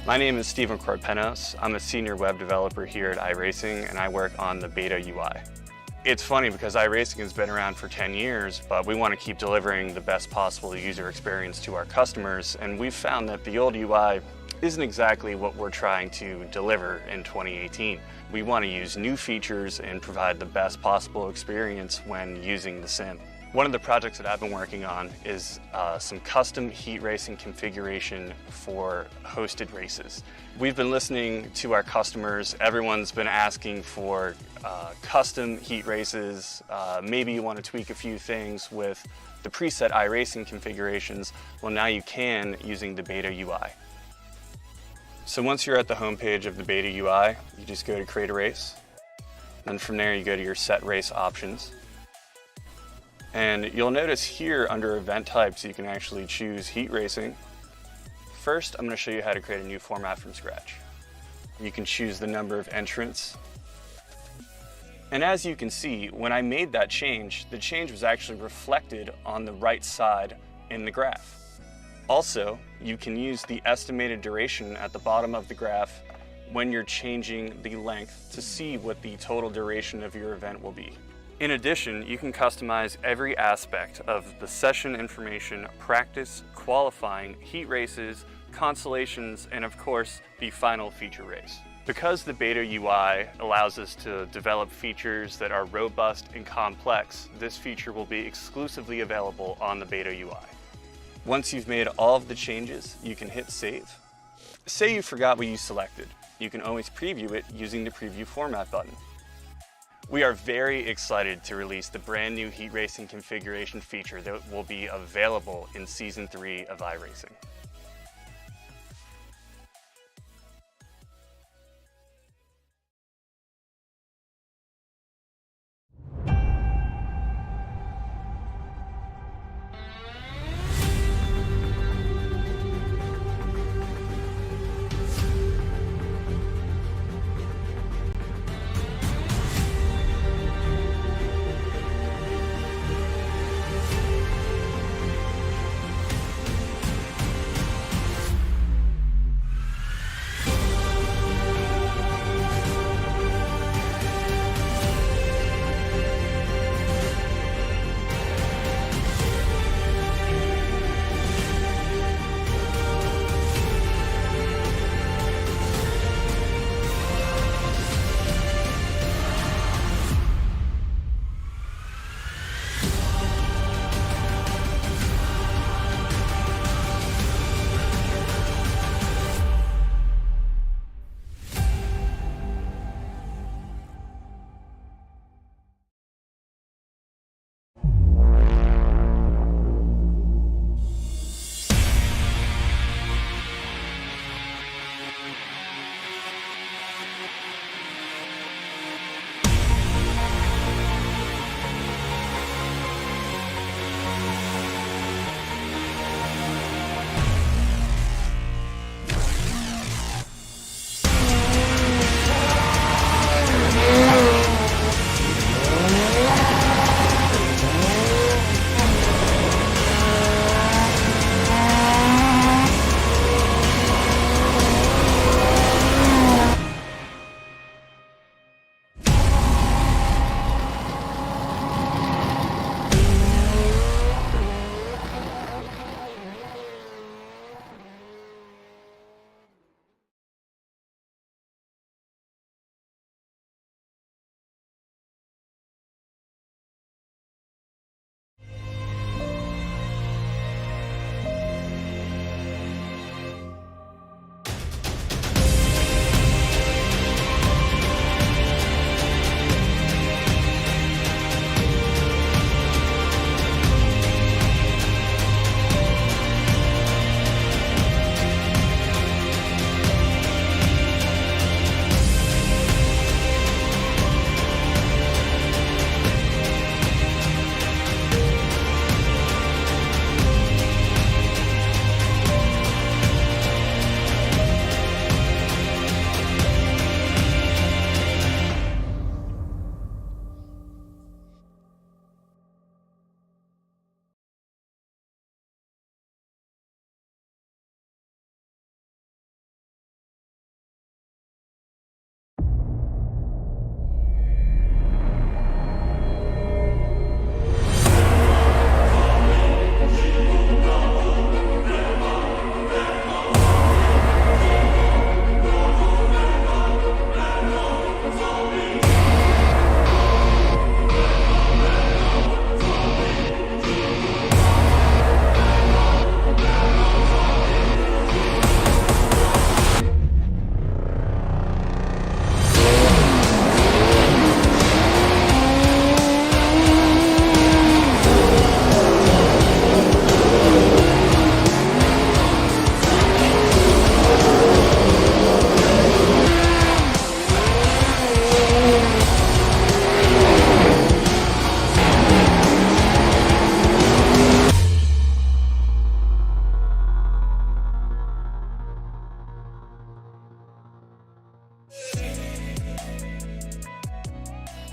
My name is Steven Corpenos. I'm a senior web developer here at iRacing, and I work on the beta UI. It's funny because iRacing has been around for 10 years, but we want to keep delivering the best possible user experience to our customers, and we've found that the old UI isn't exactly what we're trying to deliver in 2018. We want to use new features and provide the best possible experience when using the sim. One of the projects that I've been working on is some custom heat racing configuration for hosted races. We've been listening to our customers. Everyone's been asking for custom heat races. Maybe you want to tweak a few things with the preset iRacing configurations. Well, now you can using the beta UI. So once you're at the home page of the beta UI, you just go to create a race. Then from there you go to your set race options. And you'll notice here under event types, you can actually choose heat racing. First, I'm going to show you how to create a new format from scratch. You can choose the number of entrants. And as you can see, when I made that change, the change was actually reflected on the right side in the graph. Also, you can use the estimated duration at the bottom of the graph when you're changing the length to see what the total duration of your event will be. In addition, you can customize every aspect of the session information, practice, qualifying, heat races, consolations, and of course, the final feature race. Because the beta UI allows us to develop features that are robust and complex, this feature will be exclusively available on the beta UI. Once you've made all of the changes, you can hit save. Say you forgot what you selected. You can always preview it using the preview format button. We are very excited to release the brand new heat racing configuration feature that will be available in Season 3 of iRacing.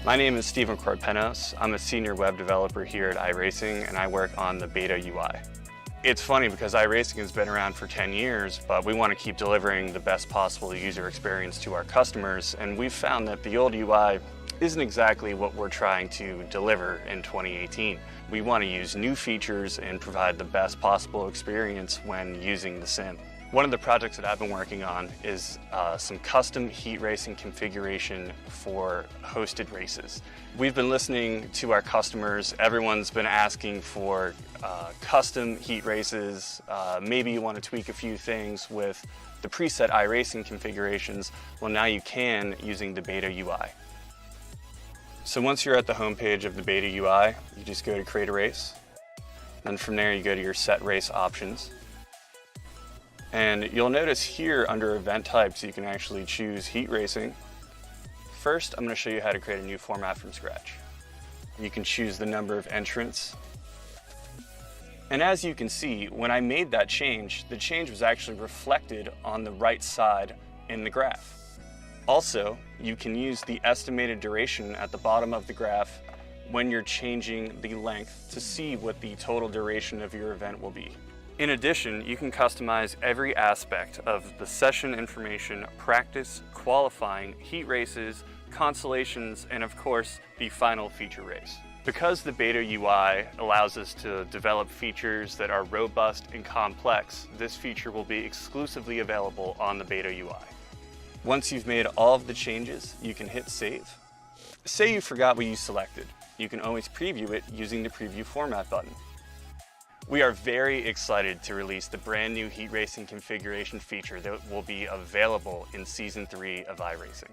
My name is Steven Corpenos. I'm a senior web developer here at iRacing, and I work on the beta UI. It's funny because iRacing has been around for 10 years, but we want to keep delivering the best possible user experience to our customers, and we've found that the old UI isn't exactly what we're trying to deliver in 2018. We want to use new features and provide the best possible experience when using the sim. One of the projects that I've been working on is some custom heat racing configuration for hosted races. We've been listening to our customers. Everyone's been asking for custom heat races. Maybe you want to tweak a few things with the preset iRacing configurations. Well, now you can using the beta UI. So once you're at the home page of the beta UI, you just go to create a race. Then from there you go to your set race options. And you'll notice here under event types, you can actually choose heat racing. First, I'm going to show you how to create a new format from scratch. You can choose the number of entrants. And as you can see, when I made that change, the change was actually reflected on the right side in the graph. Also, you can use the estimated duration at the bottom of the graph when you're changing the length to see what the total duration of your event will be. In addition, you can customize every aspect of the session information, practice, qualifying, heat races, consolations, and of course, the final feature race. Because the beta UI allows us to develop features that are robust and complex, this feature will be exclusively available on the beta UI. Once you've made all of the changes, you can hit save. Say you forgot what you selected. You can always preview it using the preview format button. We are very excited to release the brand new heat racing configuration feature that will be available in Season 3 of iRacing.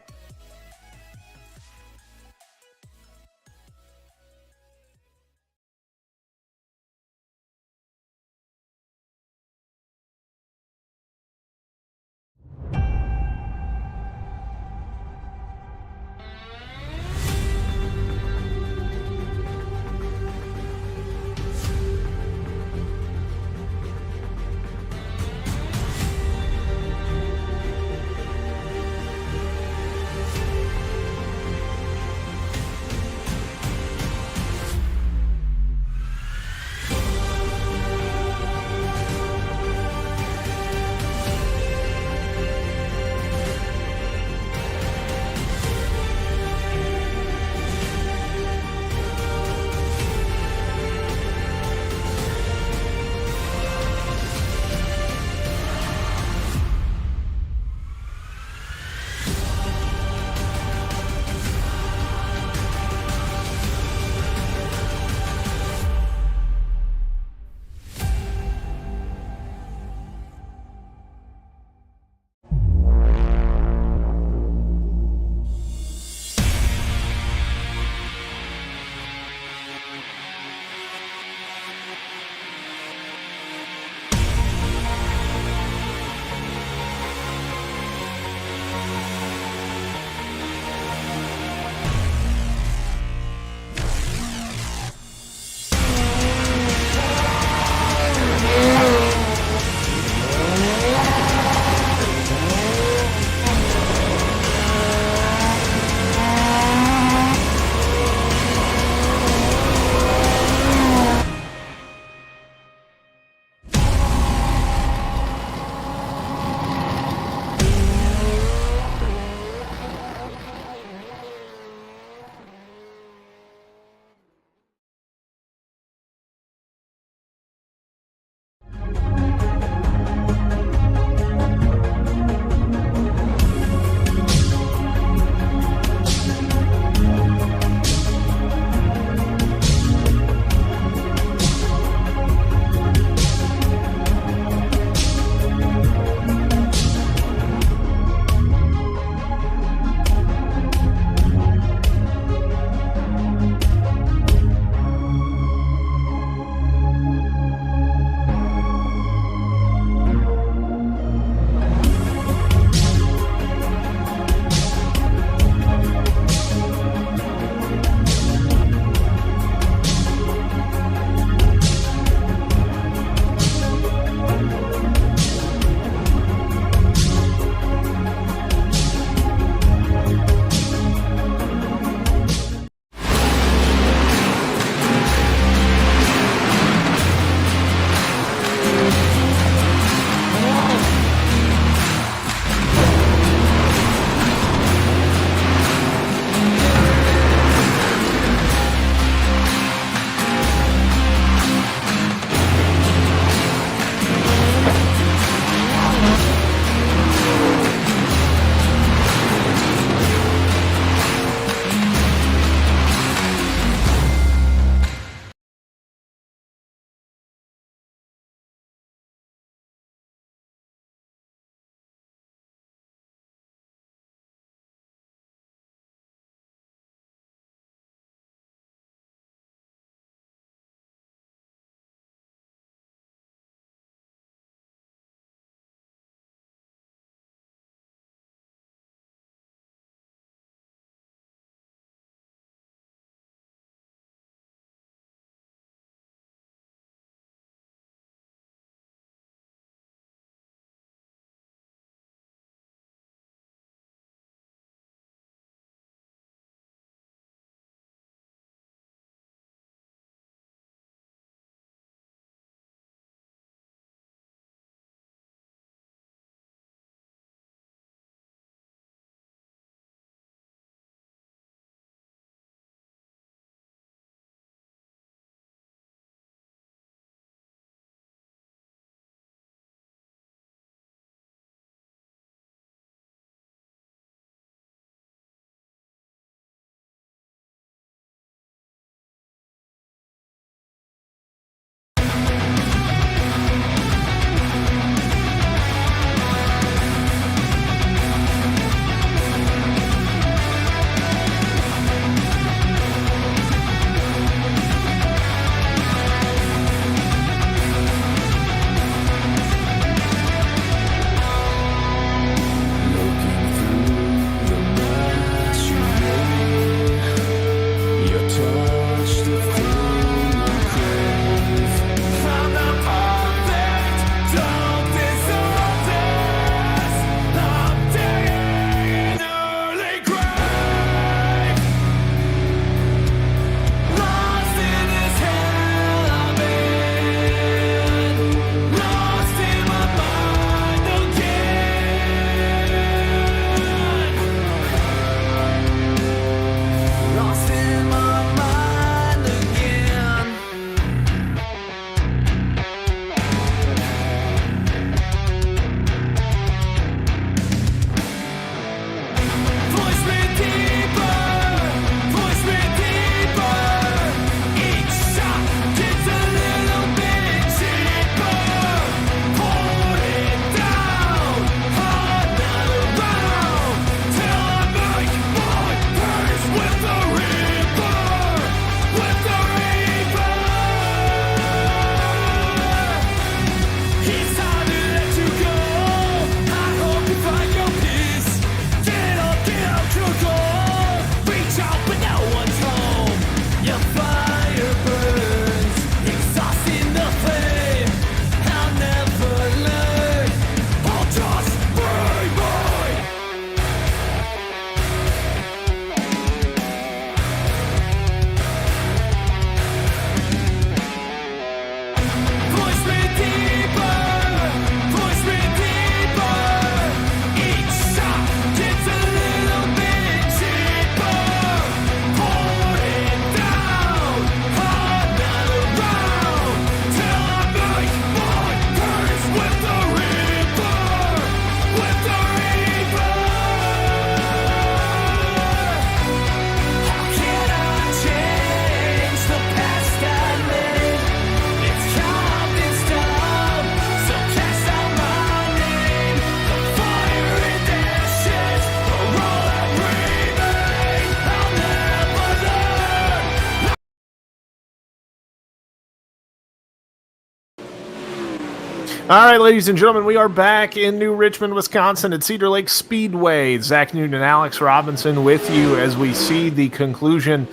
All right, ladies and gentlemen, we are back in New Richmond, Wisconsin at Cedar Lake Speedway. Zach Newton and Alex Robinson with you as we see the conclusion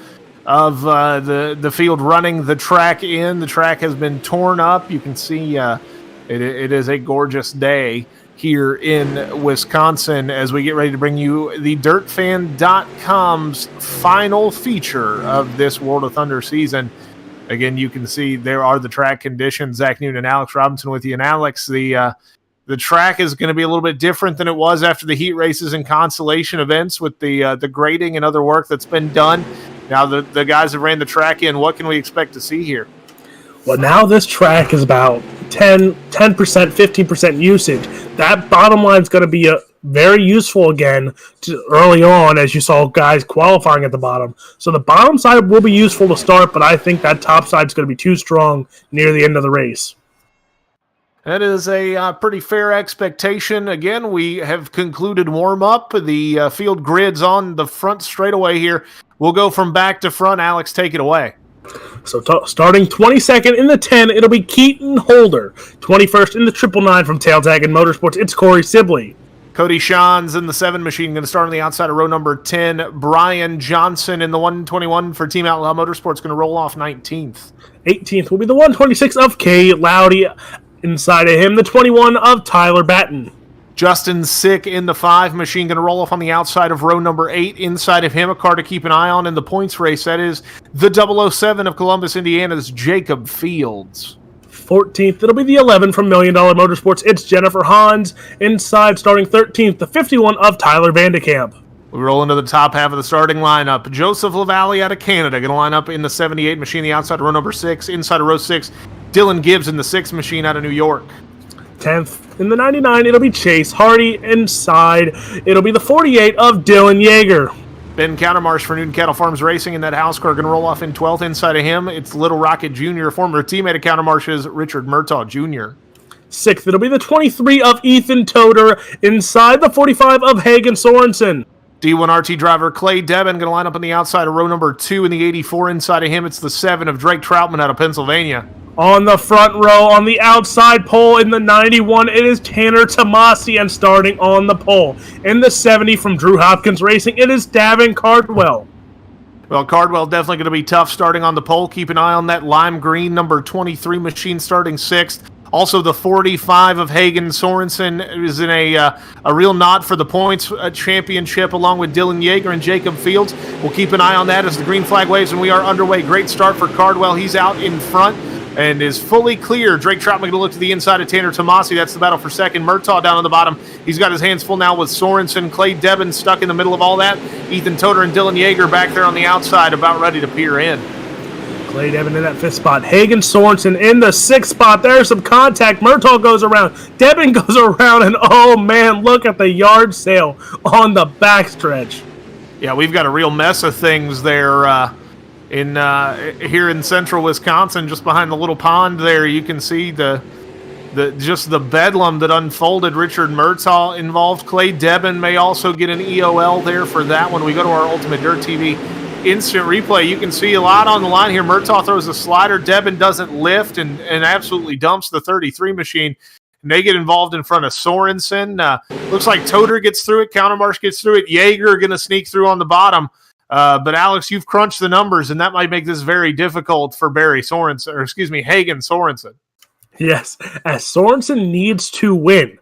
of the field running the track in. The track has been torn up. You can see it is a gorgeous day here in Wisconsin as we get ready to bring you the DirtFan.com's final feature of this World of Thunder season. Again, you can see there are the track conditions. Zach Newton and Alex Robinson with you. And Alex, the track is going to be a little bit different than it was after the heat races and consolation events with the grading and other work that's been done. Now the guys have ran the track in. What can we expect to see here? Well, now this track is about 10%, 15% usage. That bottom line is going to be very useful again early on, as you saw guys qualifying at the bottom. So the bottom side will be useful to start, but I think that top side is going to be too strong near the end of the race. That is a pretty fair expectation. Again, we have concluded warm-up. The field grid's on the front straightaway here. We'll go from back to front. Alex, take it away. So starting 22nd in the 10, it'll be Keaton Holder. 21st in the 999 from Tailtag and Motorsports, it's Corey Sibley. Cody Sean's in the 7 machine, going to start on the outside of row number 10. Brian Johnson in the 121 for Team Outlaw Motorsports, going to roll off 19th. 18th will be the 126 of Kay Loudy. Inside of him, the 21 of Tyler Batten. Justin Sick in the 5 machine, going to roll off on the outside of row number 8. Inside of him, a car to keep an eye on in the points race. That is the 007 of Columbus, Indiana's Jacob Fields. 14th, it'll be the 11 from $1 Million Motorsports. It's Jennifer Hans. Inside, starting 13th, the 51 of Tyler Vandekamp. We roll into the top half of the starting lineup. Joseph Lavalle out of Canada, going to line up in the 78 machine, the outside of row number 6. Inside of row 6, Dylan Gibbs in the 6 machine out of New York. 10th, in the 99, it'll be Chase Hardy. Inside, it'll be the 48 of Dylan Yeager. Ben Countermarsh for Newton Cattle Farms Racing in that house car, going to roll off in 12th. Inside of him, it's Little Rocket Jr., former teammate of Countermarsh's, Richard Murtaugh Jr. 6th, it'll be the 23 of Ethan Toder. Inside, the 45 of Hagen Sorensen. D1RT driver Clay Debin going to line up on the outside of row number 2 in the 84. Inside of him, it's the 7 of Drake Troutman out of Pennsylvania. On the front row, on the outside pole in the 91, it is Tanner Tomasi, and starting on the pole in the 70 from Drew Hopkins Racing, it is Davin Cardwell. Well, Cardwell definitely going to be tough starting on the pole. Keep an eye on that lime green number 23 machine starting 6th. Also, the 45 of Hagen Sorensen is in a real knot for the points championship along with Dylan Yeager and Jacob Fields. We'll keep an eye on that as the green flag waves and we are underway. Great start for Cardwell. He's out in front and is fully clear. Drake Troutman going to look to the inside of Tanner Tomasi. That's the battle for second. Murtaugh down on the bottom. He's got his hands full now with Sorensen. Clay Debin stuck in the middle of all that. Ethan Toder and Dylan Yeager back there on the outside about ready to peer in. Clay Debin in that 5th spot. Hagen Sorensen in the 6th spot. There's some contact. Murtaugh goes around. Debin goes around. And oh man, look at the yard sale on the backstretch. Yeah, we've got a real mess of things there here in central Wisconsin, just behind the little pond there. You can see the bedlam that unfolded. Richard Murtaugh involved. Clay Debin may also get an EOL there for that one. We go to our Ultimate Dirt TV instant replay. You can see a lot on the line here. Murtaugh throws a slider. Debin doesn't lift and absolutely dumps the 33 machine. And they get involved in front of Sorensen. Looks like Toder gets through it. Countermarsh gets through it. Yeager going to sneak through on the bottom. But Alex, you've crunched the numbers, and that might make this very difficult for Hagen Sorensen. Yes, as Sorensen needs to win.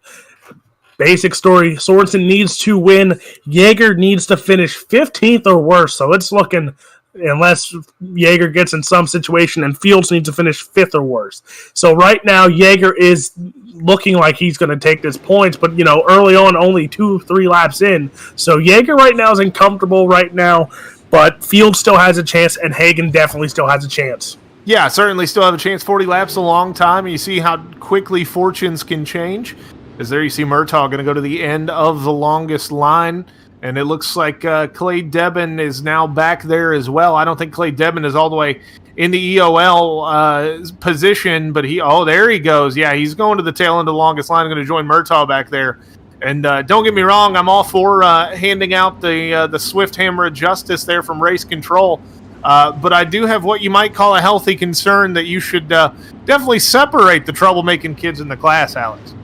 Basic story, Sorensen needs to win. Yeager needs to finish 15th or worse, so it's looking, unless Yeager gets in some situation, and Fields needs to finish 5th or worse. So right now, Yeager is looking like he's going to take this points, but, early on, only 2-3 laps in. So Yeager right now is uncomfortable right now, but Fields still has a chance, and Hagen definitely still has a chance. Yeah, certainly still have a chance. 40 laps is a long time, and you see how quickly fortunes can change. As there you see Murtaugh going to go to the end of the longest line, and it looks like Clay Debin is now back there as well. I don't think Clay Debin is all the way in the EOL position, but there he goes. Yeah, he's going to the tail end of the longest line, going to join Murtaugh back there. And don't get me wrong, I'm all for handing out the Swift Hammer of Justice there from Race Control. But I do have what you might call a healthy concern that you should definitely separate the troublemaking kids in the class, Alex.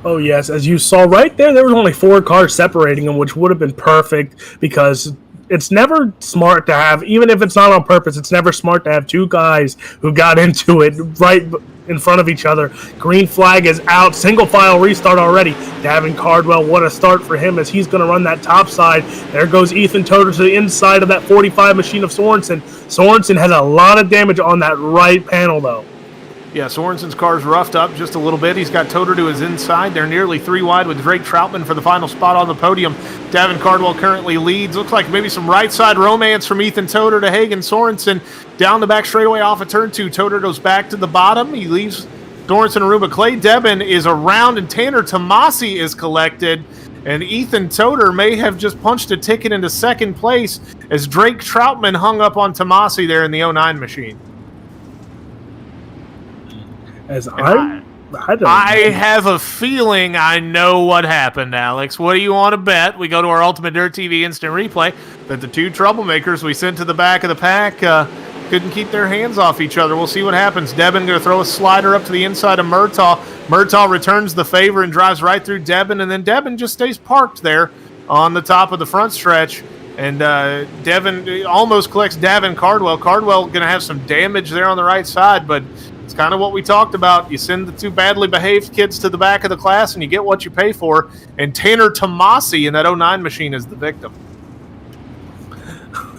Oh, yes. As you saw right there was only 4 cars separating them, which would have been perfect because it's never smart to have, even if it's not on purpose, it's never smart to have 2 guys who got into it right in front of each other. Green flag is out. Single file restart already. Davin Cardwell, what a start for him as he's going to run that top side. There goes Ethan Toder to the inside of that 45 machine of Sorensen. Sorensen has a lot of damage on that right panel, though. Yeah, Sorensen's car's roughed up just a little bit. He's got Toder to his inside. They're nearly 3 wide with Drake Troutman for the final spot on the podium. Davin Cardwell currently leads. Looks like maybe some right side romance from Ethan Toder to Hagen Sorensen. Down the back straightaway off of turn 2. Toder goes back to the bottom. He leaves Sorensen Aruba. Clay Debin is around, and Tanner Tomasi is collected. And Ethan Toder may have just punched a ticket into second place as Drake Troutman hung up on Tomasi there in the 09 machine. I have a feeling I know what happened, Alex. What do you want to bet? We go to our Ultimate Dirt TV instant replay that the 2 troublemakers we sent to the back of the pack couldn't keep their hands off each other. We'll see what happens. Debin going to throw a slider up to the inside of Murtaugh. Murtaugh returns the favor and drives right through Debin, and then Debin just stays parked there on the top of the front stretch. And Devin almost collects Davin Cardwell. Cardwell going to have some damage there on the right side, but it's kind of what we talked about. You send the 2 badly behaved kids to the back of the class and you get what you pay for. And Tanner Tomasi in that 09 machine is the victim.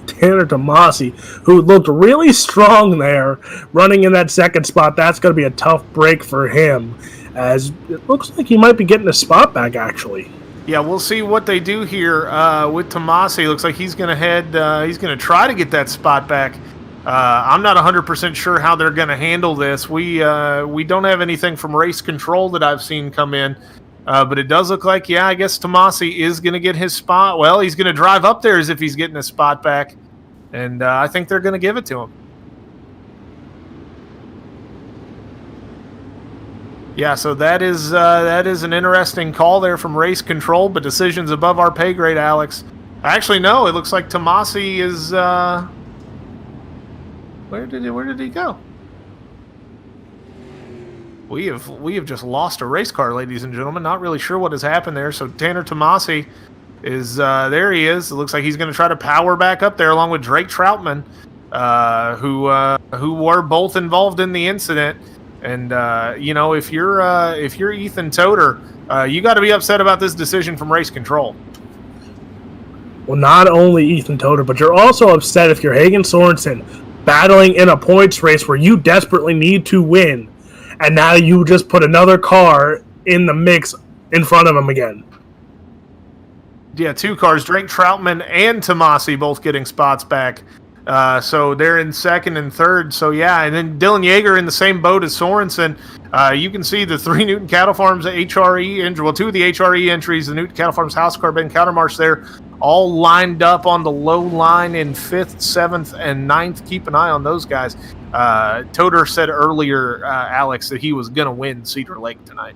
Tanner Tomasi, who looked really strong there, running in that second spot. That's going to be a tough break for him, as it looks like he might be getting a spot back, actually. Yeah, we'll see what they do here with Tomasi. Looks like he's going to he's going to try to get that spot back. I'm not 100% sure how they're going to handle this. We don't have anything from race control that I've seen come in, but it does look like, I guess Tomasi is going to get his spot. Well, he's going to drive up there as if he's getting his spot back, and I think they're going to give it to him. Yeah, so that is an interesting call there from race control, but decisions above our pay grade, Alex. Actually, no, it looks like Tomasi is... Where did he go? We have just lost a race car, ladies and gentlemen. Not really sure what has happened there. So Tanner Tomasi is there. He is. It looks like he's going to try to power back up there along with Drake Troutman, who were both involved in the incident. And if you're Ethan Toder, you got to be upset about this decision from race control. Well, not only Ethan Toder, but you're also upset if you're Hagen Sorensen, battling in a points race where you desperately need to win, and now you just put another car in the mix in front of him again. Yeah, 2 cars, Drake Troutman and Tomasi both getting spots back. So they're in second and third. So, and then Dylan Yeager in the same boat as Sorensen. You can see the 3 Newton Cattle Farms HRE entry, 2 of the HRE entries, the Newton Cattle Farms House Car Ben Countermarch there, all lined up on the low line in 5th, 7th, and 9th. Keep an eye on those guys. Toder said earlier, Alex, that he was going to win Cedar Lake tonight.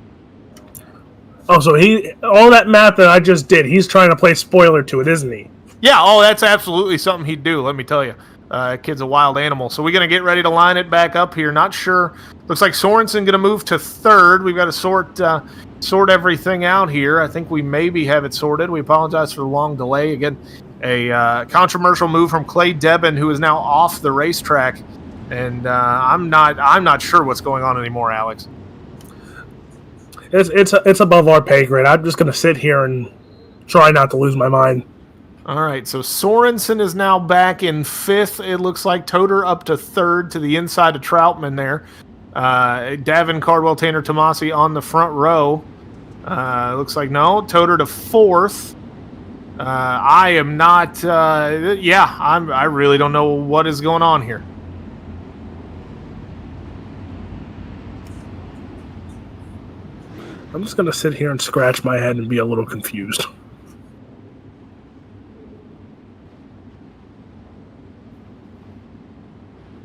Oh, so all that math that I just did, he's trying to play spoiler to it, isn't he? Yeah, that's absolutely something he'd do, let me tell you. Kid's a wild animal. So we're going to get ready to line it back up here. Not sure. Looks like Sorensen going to move to 3rd. We've got to sort everything out here. I think we maybe have it sorted. We apologize for the long delay. Again, a controversial move from Clay Debin, who is now off the racetrack. And I'm not sure what's going on anymore, Alex. It's above our pay grade. I'm just going to sit here and try not to lose my mind. All right, so Sorensen is now back in 5th. It looks like Toder up to 3rd to the inside of Troutman there. Davin Cardwell, Tanner Tomasi on the front row. Looks like Toder to 4th. I am not. I really don't know what is going on here. I'm just going to sit here and scratch my head and be a little confused.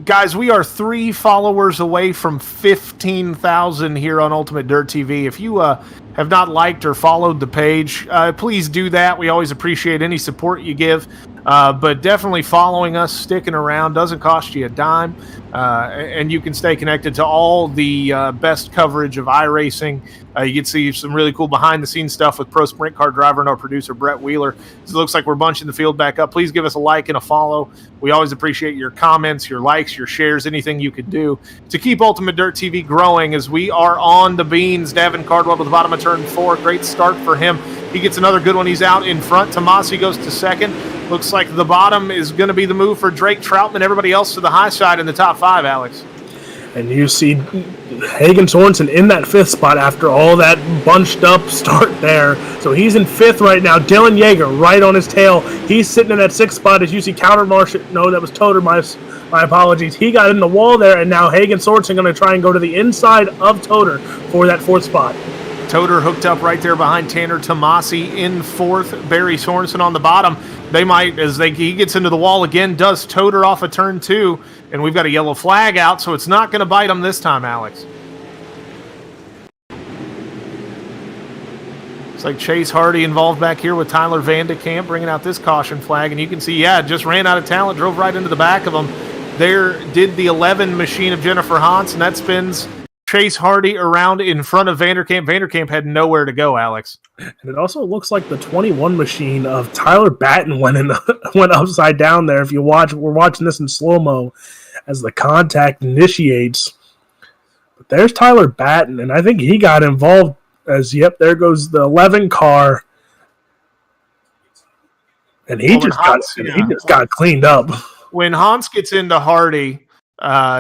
Guys, we are 3 followers away from 15,000 here on Ultimate Dirt TV. If you have not liked or followed the page, please do that. We always appreciate any support you give. But definitely following us, sticking around, doesn't cost you a dime. And you can stay connected to all the best coverage of iRacing. You can see some really cool behind-the-scenes stuff with Pro Sprint Car driver and our producer, Brett Wheeler. It looks like we're bunching the field back up. Please give us a like and a follow. We always appreciate your comments, your likes, your shares, anything you could do to keep Ultimate Dirt TV growing as we are on the beans. Davin Cardwell to the bottom of turn 4. Great start for him. He gets another good one. He's out in front. Tomasi goes to second. Looks like the bottom is going to be the move for Drake Troutman. Everybody else to the high side in the top 5, Alex. And you see Hagen Sorensen in that 5th spot after all that bunched up start there. So he's in 5th right now. Dylan Yeager right on his tail. He's sitting in that 6th spot as you see Counter Marshall. No, that was Toter. My apologies. He got in the wall there, and now Hagen Sorensen going to try and go to the inside of Toter for that 4th spot. Toter hooked up right there behind Tanner Tomasi in 4th. Barry Sorensen on the bottom. They might, he gets into the wall again, does Toter off of turn 2, and we've got a yellow flag out, so it's not going to bite him this time, Alex. It's like Chase Hardy involved back here with Tyler Vandekamp bringing out this caution flag, and you can see, just ran out of talent, drove right into the back of him. There did the 11 machine of Jennifer Hans, and that spins Chase Hardy around in front of Vanderkamp. Vanderkamp had nowhere to go, Alex. And it also looks like the 21 machine of Tyler Batten went upside down there. If you watch, we're watching this in slow-mo as the contact initiates. But there's Tyler Batten, and I think he got involved as, there goes the 11 car. And he just got cleaned up. When Hans gets into Hardy,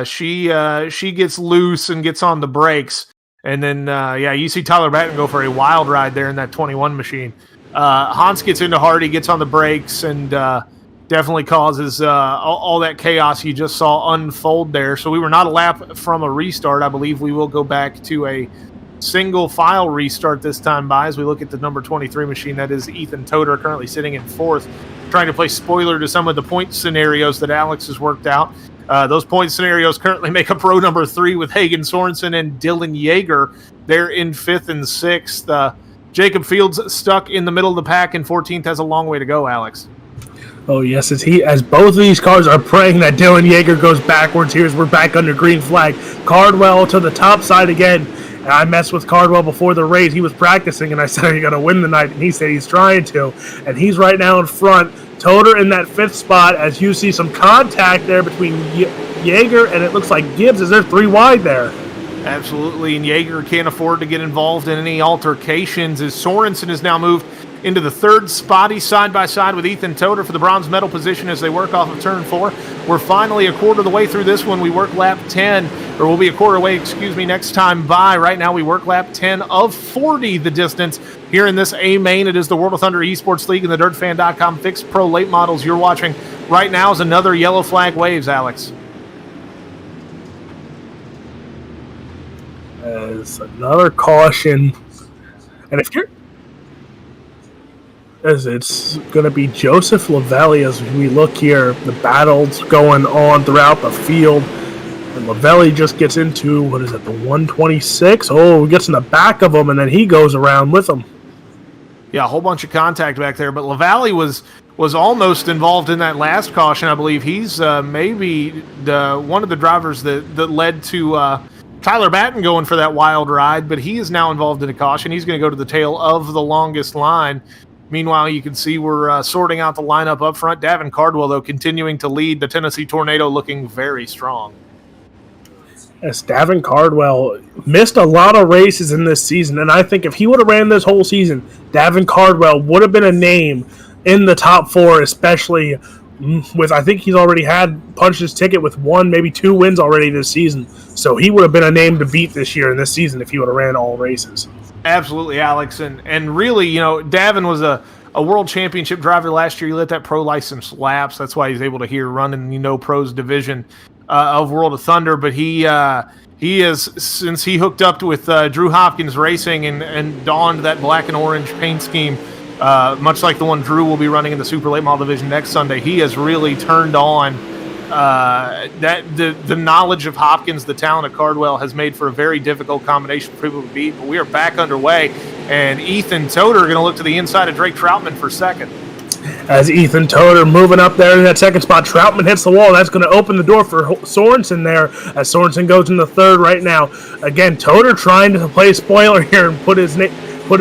she gets loose and gets on the brakes, and then you see Tyler Batten go for a wild ride there in that 21 machine. Hans gets into Hardy, gets on the brakes, and definitely causes all that chaos you just saw unfold there. So we were not a lap from a restart. I believe we will go back to a single file restart this time by as we look at the number 23 machine. That is Ethan Toter, currently sitting in 4th, trying to play spoiler to some of the point scenarios that Alex has worked out. Those point scenarios currently make up row number 3 with Hagen Sorensen and Dylan Yeager. They're in 5th and 6th. Jacob Fields stuck in the middle of the pack in 14th, has a long way to go, Alex. Oh, yes, as both of these cars are praying that Dylan Yeager goes backwards here as we're back under green flag. Cardwell to the top side again. And I messed with Cardwell before the race. He was practicing, and I said, are you going to win the night? And he said he's trying to. And he's right now in front. Toter in that 5th spot as you see some contact there between Yeager and it looks like Gibbs. Is there 3 wide there? Absolutely, and Yeager can't afford to get involved in any altercations as Sorensen has now moved into the 3rd spot. He's side by side with Ethan Toter for the bronze medal position as they work off of turn 4. We're finally a quarter of the way through this one. We work lap 10, or we'll be a quarter away, next time by. Right now we work lap 10 of 40 the distance. Here in this A main, it is the World of Thunder Esports League and the DirtFan.com Fixed Pro Late Models you're watching right now is another yellow flag waves, Alex. As another caution. And if you're... As it's going to be Joseph Lavelli as we look here. The battle's going on throughout the field. And Lavelli just gets into, the 126? Oh, he gets in the back of him, and then he goes around with him. Yeah, a whole bunch of contact back there. But Lavallee was almost involved in that last caution. I believe he's maybe one of the drivers that led to Tyler Batten going for that wild ride. But he is now involved in a caution. He's going to go to the tail of the longest line. Meanwhile, you can see we're sorting out the lineup up front. Davin Cardwell, though, continuing to lead. The Tennessee Tornado looking very strong. Yes, Davin Cardwell missed a lot of races in this season, and I think if he would have ran this whole season, Davin Cardwell would have been a name in the top 4, especially with, I think he's already punched his ticket with 1, maybe 2 wins already this season. So he would have been a name to beat this year in this season if he would have ran all races. Absolutely, Alex. And really, Davin was a world championship driver last year. He let that pro license lapse. That's why he's able to run in pros division of World of Thunder. But he is, since he hooked up with Drew Hopkins Racing and donned that black and orange paint scheme, much like the one Drew will be running in the Super Late Model Division next Sunday, he has really turned on the knowledge of Hopkins, the talent of Cardwell has made for a very difficult combination for people to beat. But we are back underway, and Ethan Toter going to look to the inside of Drake Troutman for second. As Ethan Toder moving up there in that second spot. Troutman hits the wall. That's going to open the door for Sorensen there as Sorensen goes in the third right now. Again, Toder trying to play spoiler here and put his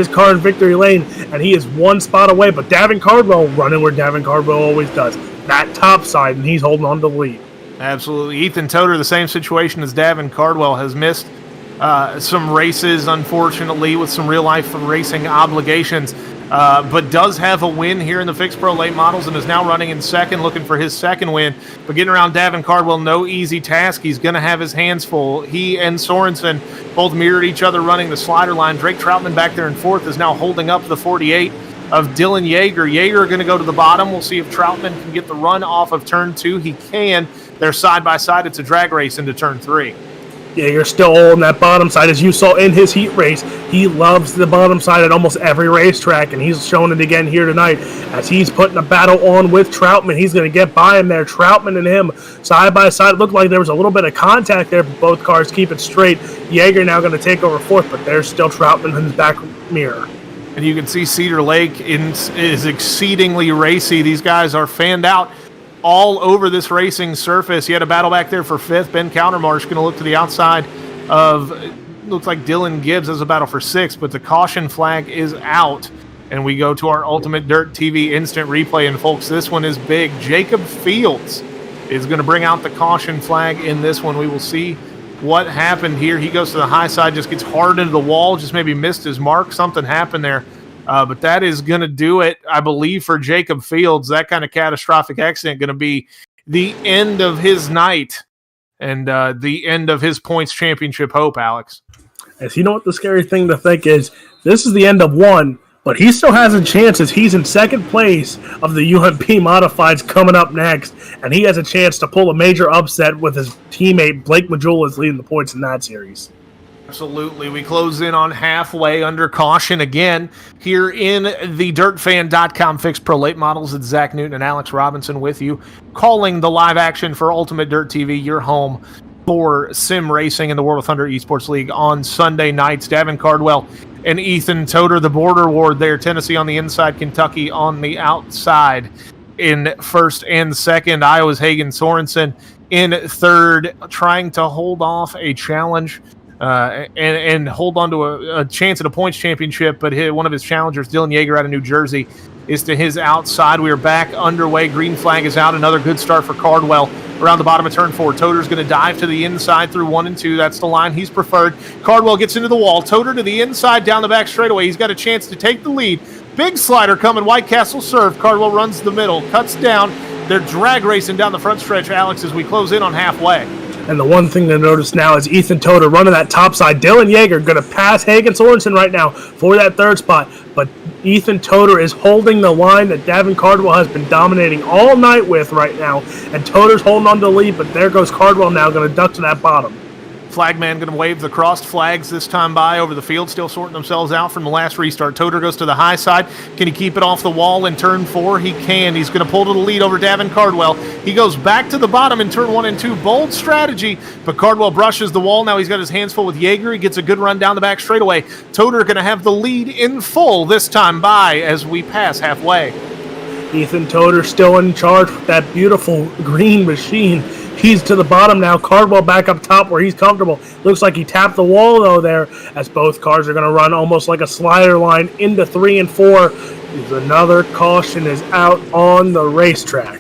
car in victory lane, and he is one spot away. But Davin Cardwell running where Davin Cardwell always does. That top side, and he's holding on to the lead. Absolutely. Ethan Toder, the same situation as Davin Cardwell, has missed some races, unfortunately, with some real-life racing obligations. But does have a win here in the Fixed Pro Late Models and is now running in second, looking for his second win. But getting around Davin Cardwell, no easy task. He's going to have his hands full. He and Sorensen both mirrored each other running the slider line. Drake Troutman back there in fourth is now holding up the 48 of Dylan Yeager. Yeager going to go to the bottom. We'll see if Troutman can get the run off of turn 2. He can. They're side by side. It's a drag race into turn 3. Yeager still on that bottom side. As you saw in his heat race, he loves the bottom side at almost every racetrack, and he's showing it again here tonight as he's putting a battle on with Troutman. He's going to get by him there. Troutman and him side by side. It looked like there was a little bit of contact there, but both cars keep it straight. Yeager now going to take over fourth, but there's still Troutman in his back mirror. And you can see Cedar Lake is exceedingly racy. These guys are fanned out all over this racing surface. You had a battle back there for fifth. Ben Countermarsh going to look to the outside of, looks like Dylan Gibbs as a battle for sixth, but the caution flag is out. And we go to our Ultimate Dirt TV instant replay. And folks, this one is big. Jacob Fields is going to bring out the caution flag in this one. We will see what happened here. He goes to the high side, just gets hard into the wall, just maybe missed his mark. Something happened there. But that is going to do it, I believe, for Jacob Fields. That kind of catastrophic accident going to be the end of his night and the end of his points championship hope, Alex. As you know what the scary thing to think is, this is the end of one, but he still has a chance as he's in second place of the UMP Modifieds coming up next, and he has a chance to pull a major upset with his teammate Blake Majula leading the points in that series. Absolutely. We close in on halfway under caution again here in the DirtFan.com Fixed Pro Late Models. It's Zach Newton and Alex Robinson with you, calling the live action for Ultimate Dirt TV, your home for sim racing in the War with Thunder Esports League on Sunday nights. Davin Cardwell and Ethan Toder, the border ward there. Tennessee on the inside, Kentucky on the outside in first and second. Iowa's Hagen Sorensen in third, trying to hold off a challenge and hold on to a chance at a points championship, but one of his challengers, Dylan Yeager out of New Jersey, is to his outside. We are back underway. Green flag is out. Another good start for Cardwell around the bottom of turn 4. Toder's going to dive to the inside through 1 and 2. That's the line he's preferred. Cardwell gets into the wall. Toder to the inside down the back straightaway. He's got a chance to take the lead. Big slider coming. White Castle serve. Cardwell runs the middle, cuts down. They're drag racing down the front stretch, Alex, as we close in on halfway. And the one thing to notice now is Ethan Toder running that top side. Dylan Yeager going to pass Hagen Sorensen right now for that third spot. But Ethan Toder is holding the line that Davin Cardwell has been dominating all night with right now. And Toder's holding on to the lead, but there goes Cardwell now going to duck to that bottom. Flagman going to wave the crossed flags this time by over the field, still sorting themselves out from the last restart. Toder goes to the high side. Can he keep it off the wall in turn 4? He can. He's going to pull to the lead over Davin Cardwell. He goes back to the bottom in turn 1 and 2. Bold strategy, but Cardwell brushes the wall. Now he's got his hands full with Yeager. He gets a good run down the back straightaway. Toder going to have the lead in full this time by as we pass halfway. Ethan Toder still in charge with that beautiful green machine. He's to the bottom now. Cardwell back up top where he's comfortable. Looks like he tapped the wall, though, there, as both cars are going to run almost like a slider line into 3 and 4. Another caution is out on the racetrack.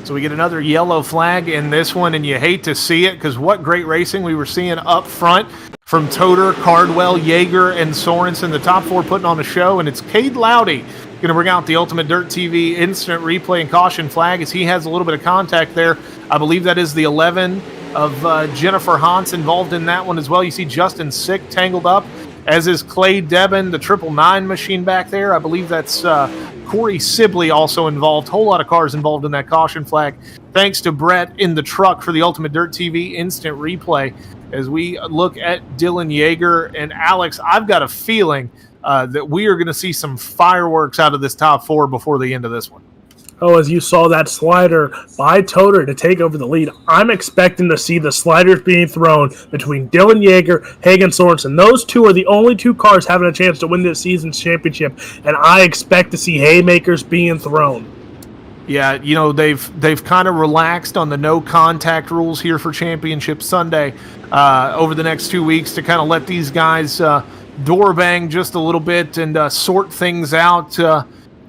So we get another yellow flag in this one, and you hate to see it because what great racing we were seeing up front from Toder, Cardwell, Yeager, and Sorensen. The top 4 putting on a show, and it's Cade Loudy going to bring out the Ultimate Dirt TV instant replay and caution flag as he has a little bit of contact there. I believe that is the 11 of Jennifer Hans involved in that one as well. You see Justin Sick tangled up, as is Clay Debin, the 999 machine back there. I believe that's Corey Sibley also involved. Whole lot of cars involved in that caution flag. Thanks to Brett in the truck for the Ultimate Dirt TV instant replay as we look at Dylan Yeager. And Alex, I've got a feeling that we are going to see some fireworks out of this top 4 before the end of this one. Oh, as you saw that slider by Toder to take over the lead, I'm expecting to see the sliders being thrown between Dylan Yeager, Hagen Sorensen. Those two are the only 2 cars having a chance to win this season's championship, and I expect to see haymakers being thrown. Yeah, they've kind of relaxed on the no contact rules here for Championship Sunday over the next 2 weeks to kind of let these guys door bang just a little bit and sort things out.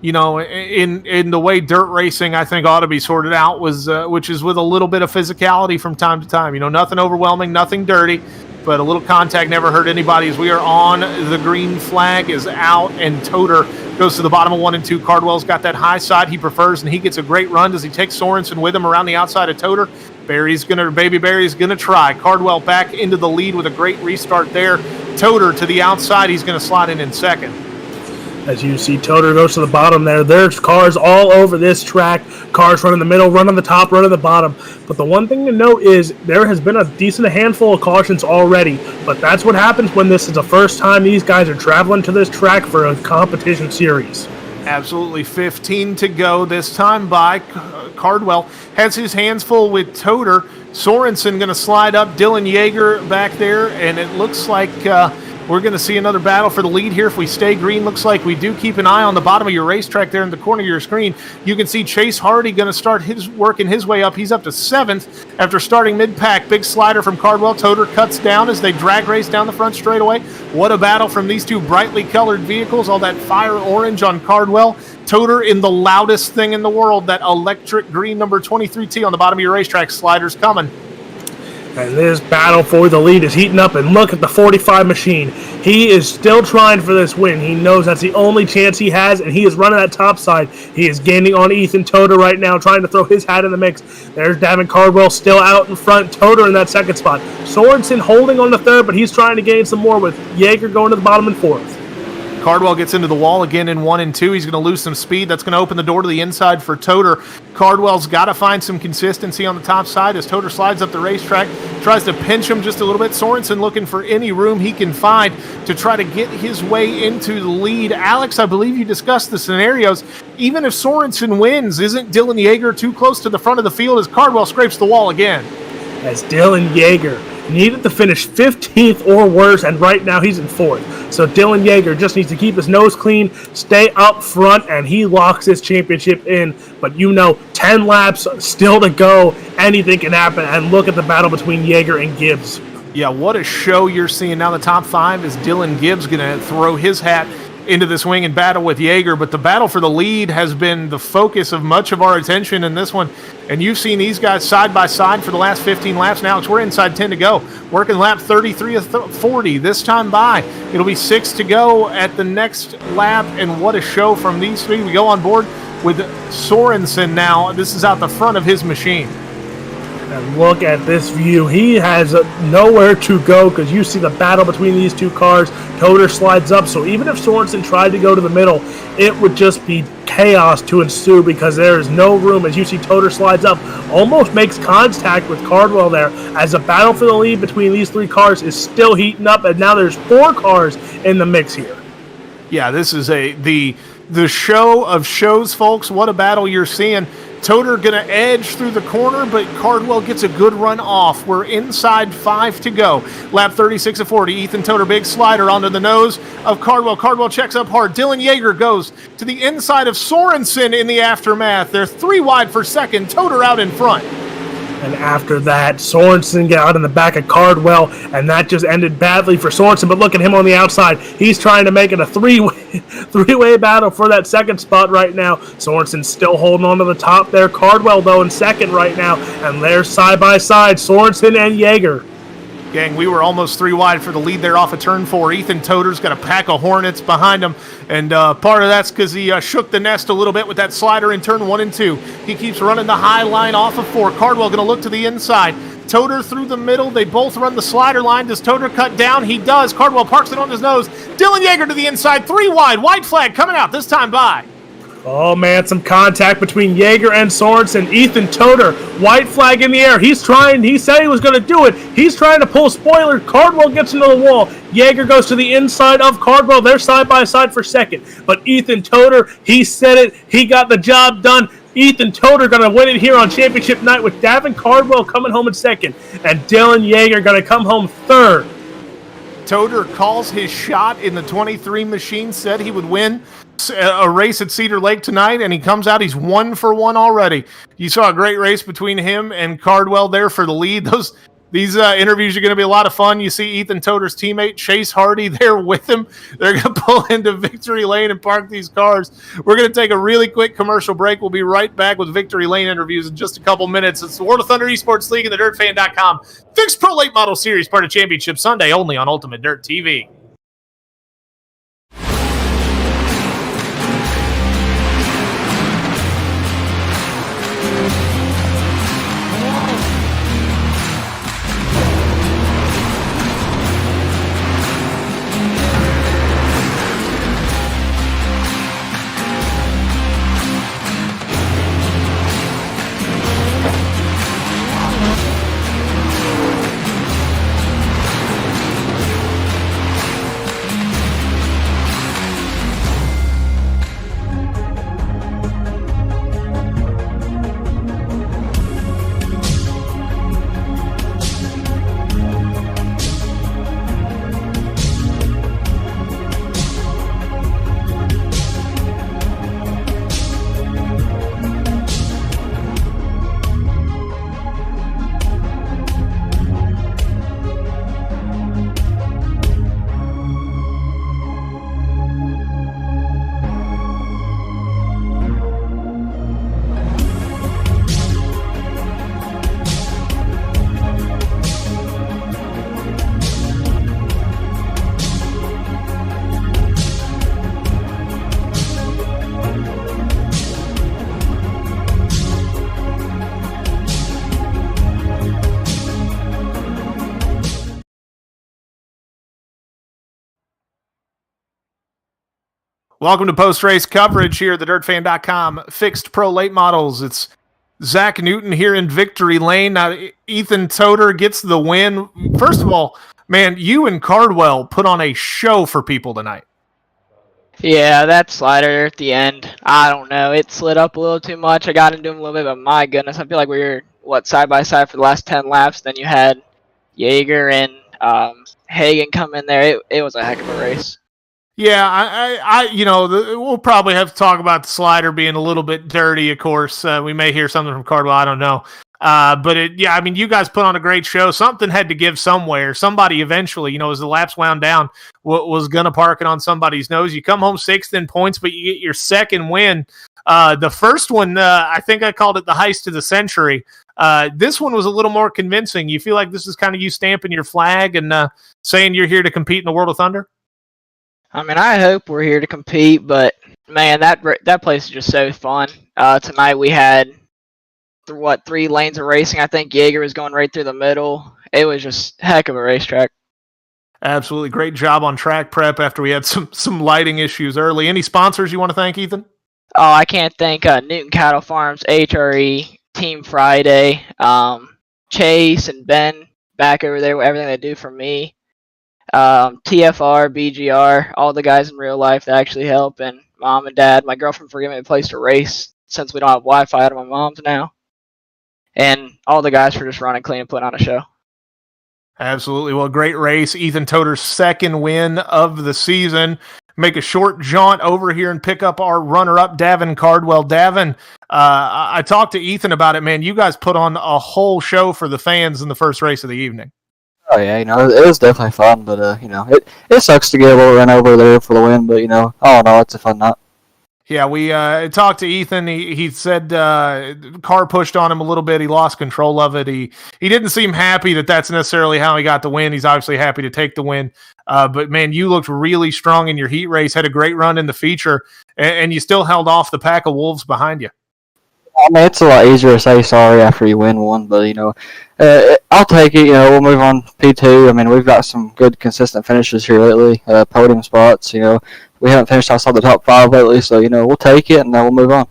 In the way dirt racing I think ought to be sorted out which is with a little bit of physicality from time to time. Nothing overwhelming, nothing dirty, but a little contact never hurt anybody. As we are on, the green flag is out, and Toter goes to the bottom of 1 and 2. Cardwell's got that high side he prefers, and he gets a great run. Does he take Sorensen with him around the outside of Toter? Baby Barry's gonna try. Cardwell back into the lead with a great restart there. Toter to the outside, he's gonna slide in second. As you see, Toter goes to the bottom there. There's cars all over this track. Cars run in the middle, run on the top, run on the bottom. But the one thing to note is there has been a decent handful of cautions already. But that's what happens when this is the first time these guys are traveling to this track for a competition series. Absolutely. 15 to go this time by. Cardwell has his hands full with Toter. Sorensen going to slide up. Dylan Yeager back there. And it looks like we're going to see another battle for the lead here if we stay green. Looks like we do. Keep an eye on the bottom of your racetrack there in the corner of your screen. You can see Chase Hardy going to start working his way up. He's up to 7th after starting mid-pack. Big slider from Cardwell. Toter cuts down as they drag race down the front straightaway. What a battle from these two brightly colored vehicles. All that fire orange on Cardwell. Toter in the loudest thing in the world, that electric green number 23T on the bottom of your racetrack. Sliders coming. And this battle for the lead is heating up, and look at the 45 machine. He is still trying for this win. He knows that's the only chance he has, and he is running that top side. He is gaining on Ethan Toter right now, trying to throw his hat in the mix. There's Davin Cardwell still out in front. Toter in that second spot. Sorensen holding on the third, but he's trying to gain some more with Yeager going to the bottom and fourth. Cardwell gets into the wall again in 1 and 2. He's going to lose some speed. That's going to open the door to the inside for Toter. Cardwell's got to find some consistency on the top side as Toter slides up the racetrack, tries to pinch him just a little bit. Sorensen looking for any room he can find to try to get his way into the lead. Alex, I believe you discussed the scenarios. Even if Sorensen wins, isn't Dylan Yeager too close to the front of the field as Cardwell scrapes the wall again? As Dylan Yeager needed to finish 15th or worse, and right now he's in 4th. So Dylan Yeager just needs to keep his nose clean, stay up front, and he locks his championship in. But 10 laps still to go. Anything can happen, and look at the battle between Yeager and Gibbs. Yeah, what a show you're seeing now. The top 5 is Dylan Gibbs going to throw his hat into this wing and battle with Yeager, but the battle for the lead has been the focus of much of our attention in this one, and you've seen these guys side by side for the last 15 laps now. We're inside 10 to go, working lap 33 of 40 this time by. It'll be 6 to go at the next lap, and what a show from these three. We go on board with Sorensen now. This is out the front of his machine. And look at this view. He has nowhere to go because you see the battle between these two cars. Toter slides up, so even if Sorensen tried to go to the middle, it would just be chaos to ensue because there is no room. As you see, Toter slides up, almost makes contact with Cardwell there as the battle for the lead between these three cars is still heating up, and now there's 4 cars in the mix here. Yeah, this is the show of shows, folks. What a battle you're seeing. Toter going to edge through the corner, but Cardwell gets a good run off. We're inside 5 to go. Lap 36 of 40. Ethan Toter, big slider onto the nose of Cardwell. Cardwell checks up hard. Dylan Yeager goes to the inside of Sorensen in the aftermath. They're 3 wide for second. Toter out in front. And after that, Sorensen got out in the back of Cardwell, and that just ended badly for Sorensen. But look at him on the outside. He's trying to make it a three-way battle for that second spot right now. Sorensen still holding on to the top there. Cardwell, though, in second right now. And they're side by side, Sorensen and Yeager. Gang, we were almost 3 wide for the lead there off of turn 4. Ethan Toter's got a pack of Hornets behind him, and part of that's because he shook the nest a little bit with that slider in turn 1 and 2. He keeps running the high line off of 4. Cardwell going to look to the inside. Toter through the middle. They both run the slider line. Does Toter cut down? He does. Cardwell parks it on his nose. Dylan Yeager to the inside. 3 wide. White flag coming out this time by. Oh, man, some contact between Yeager and Sorensen. Ethan Toter, white flag in the air. He's trying. He said he was going to do it. He's trying to pull spoiler. Cardwell gets into the wall. Yeager goes to the inside of Cardwell. They're side by side for second. But Ethan Toter, he said it. He got the job done. Ethan Toter going to win it here on championship night with Davin Cardwell coming home in second. And Dylan Yeager going to come home third. Toder calls his shot in the 23 machine, said he would win a race at Cedar Lake tonight, and he comes out, he's 1 for 1 already. You saw a great race between him and Cardwell there for the lead. These interviews are going to be a lot of fun. You see Ethan Toder's teammate, Chase Hardy, there with him. They're going to pull into Victory Lane and park these cars. We're going to take a really quick commercial break. We'll be right back with Victory Lane interviews in just a couple minutes. It's the World of Thunder Esports League and the DirtFan.com Fixed Pro Late Model Series, part of Championship Sunday, only on Ultimate Dirt TV. Welcome to post-race coverage here at the DirtFan.com Fixed Pro Late Models. It's Zach Newton here in Victory Lane. Now, Ethan Toder gets the win. First of all, man, you and Cardwell put on a show for people tonight. Yeah, that slider at the end, I don't know. It slid up a little too much. I got into him a little bit, but my goodness, I feel like we were, side by side for the last 10 laps. Then you had Jaeger and Hagen come in there. It was a heck of a race. Yeah, we'll probably have to talk about the slider being a little bit dirty, of course. We may hear something from Cardwell, I don't know. You guys put on a great show. Something had to give somewhere. Somebody eventually, as the laps wound down, was going to park it on somebody's nose. You come home 6th in points, but you get your second win. The first one, I think I called it the heist of the century. This one was a little more convincing. You feel like this is kind of you stamping your flag and saying you're here to compete in the World of Thunder? I mean, I hope we're here to compete, but man, that place is just so fun. Tonight we had 3 lanes of racing. I think Jaeger was going right through the middle. It was just a heck of a racetrack. Absolutely great job on track prep after we had some lighting issues early. Any sponsors you want to thank, Ethan? Oh, I can't thank Newton Cattle Farms, HRE, Team Friday, Chase and Ben back over there, everything they do for me. TFR, BGR, all the guys in real life that actually help, and mom and dad, my girlfriend for giving me a place to race since we don't have Wi-Fi at my mom's now, and all the guys for just running clean and putting on a show. Absolutely. Well, great race. Ethan Toder's second win of the season. Make a short jaunt over here and pick up our runner-up, Davin Cardwell. Davin, I talked to Ethan about it, man. You guys put on a whole show for the fans in the first race of the evening. Oh yeah, it was definitely fun, but it sucks to get able to run over there for the win, but all in all, it's a fun night. Yeah, we talked to Ethan. He said car pushed on him a little bit. He lost control of it. He didn't seem happy that's necessarily how he got the win. He's obviously happy to take the win. But man, you looked really strong in your heat race. Had a great run in the feature, and you still held off the pack of wolves behind you. I mean, it's a lot easier to say sorry after you win one, but I'll take it. We'll move on P2. I mean, we've got some good, consistent finishes here lately. Podium spots. We haven't finished outside the top 5 lately, so we'll take it and then we'll move on.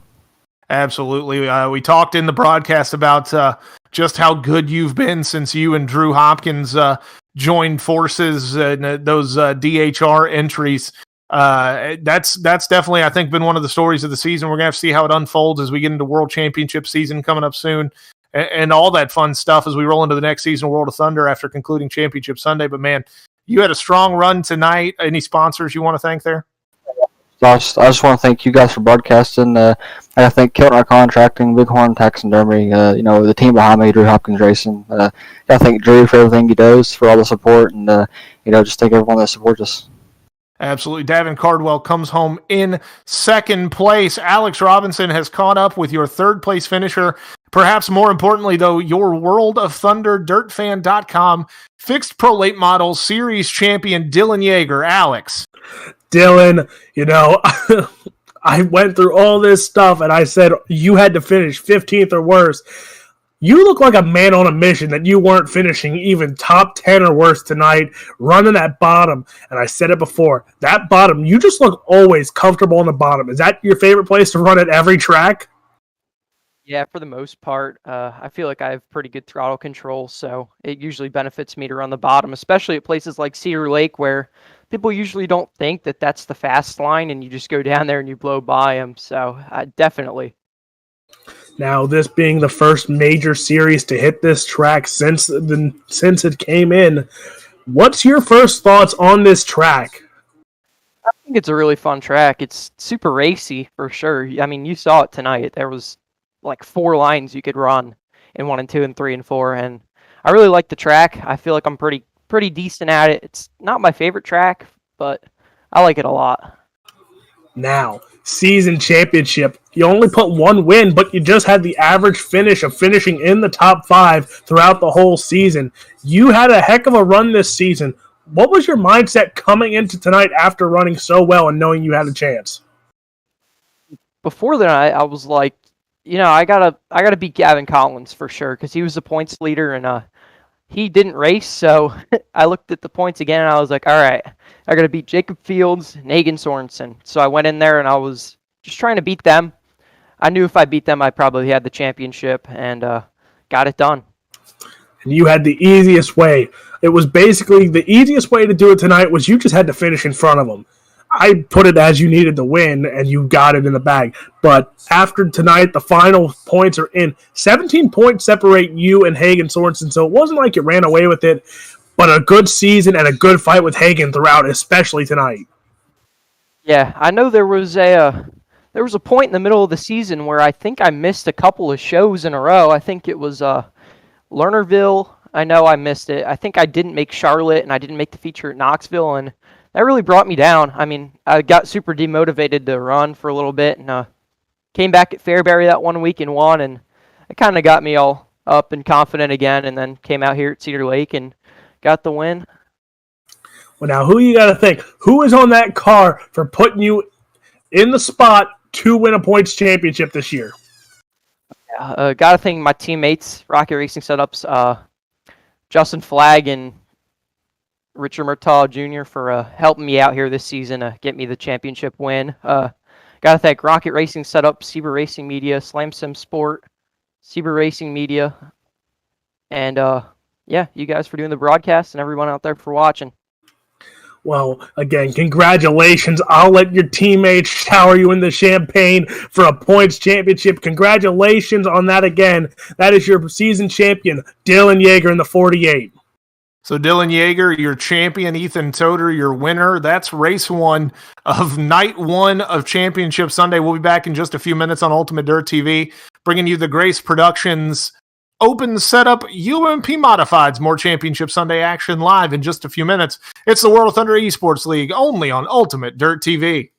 Absolutely. We talked in the broadcast about just how good you've been since you and Drew Hopkins joined forces and those DHR entries. That's definitely, I think, been one of the stories of the season. We're gonna have to see how it unfolds as we get into World Championship season coming up soon, and all that fun stuff as we roll into the next season of World of Thunder after concluding Championship Sunday. But man, you had a strong run tonight. Any sponsors you want to thank there? I just want to thank you guys for broadcasting. I thank Kiltner Contracting, Bighorn Taxidermy, the team behind me, Drew Hopkins Racing. I thank Drew for everything he does, for all the support, and just thank everyone that supports us. Absolutely. Davin Cardwell comes home in second place. Alex Robinson has caught up with your third place finisher. Perhaps more importantly, though, your World of Thunder DirtFan.com fixed pro late model series champion Dylan Yeager. Alex. Dylan, I went through all this stuff and I said you had to finish 15th or worse. You look like a man on a mission that you weren't finishing even top 10 or worse tonight, running that bottom. And I said it before, that bottom, you just look always comfortable on the bottom. Is that your favorite place to run at every track? Yeah, for the most part, I feel like I have pretty good throttle control, so it usually benefits me to run the bottom, especially at places like Cedar Lake where people usually don't think that that's the fast line and you just go down there and you blow by them. So definitely. Now, this being the first major series to hit this track since it came in, what's your first thoughts on this track? I think it's a really fun track. It's super racy for sure. I mean, you saw it tonight. There was like 4 lines you could run in 1 and 2 and 3 and 4, and I really like the track. I feel like I'm pretty decent at it. It's not my favorite track, but I like it a lot. Now, season championship. You only put 1 win, but you just had the average finish of finishing in the top 5 throughout the whole season. You had a heck of a run this season. What was your mindset coming into tonight after running so well and knowing you had a chance? Before that, I was like, I gotta beat Gavin Collins for sure because he was the points leader and he didn't race. So I looked at the points again and I was like, all right, I gotta beat Jacob Fields and Hagen Sorensen. So I went in there and I was just trying to beat them. I knew if I beat them, I probably had the championship and got it done. And you had the easiest way. It was basically the easiest way to do it tonight was you just had to finish in front of them. I put it as you needed to win, and you got it in the bag. But after tonight, the final points are in. 17 points separate you and Hagen Sorensen, so it wasn't like you ran away with it, but a good season and a good fight with Hagen throughout, especially tonight. Yeah, I know there was a point in the middle of the season where I think I missed a couple of shows in a row. I think it was Lernerville. I know I missed it. I think I didn't make Charlotte, and I didn't make the feature at Knoxville, and that really brought me down. I mean, I got super demotivated to run for a little bit, and came back at Fairbury that 1 week and won, and it kind of got me all up and confident again, and then came out here at Cedar Lake and got the win. Well, now, who you got to think? Who is on that car for putting you in the spot to win a points championship this year? Got to thank my teammates, Rocket Racing Setups, Justin Flagg and Richard Murtaugh Jr. for helping me out here this season, get me the championship win. Got to thank Rocket Racing Setup, Cedar Racing Media, Slam Sim Sport, Cedar Racing Media, and you guys for doing the broadcast and everyone out there for watching. Well, again, congratulations. I'll let your teammates shower you in the champagne for a points championship. Congratulations on that again. That is your season champion, Dylan Yeager in the 48. So Dylan Yeager, your champion, Ethan Toder, your winner. That's race 1 of night 1 of Championship Sunday. We'll be back in just a few minutes on Ultimate Dirt TV, bringing you the Grace Productions Open Setup UMP Modifieds. More Championship Sunday action live in just a few minutes. It's the World of Thunder Esports League, only on Ultimate Dirt TV.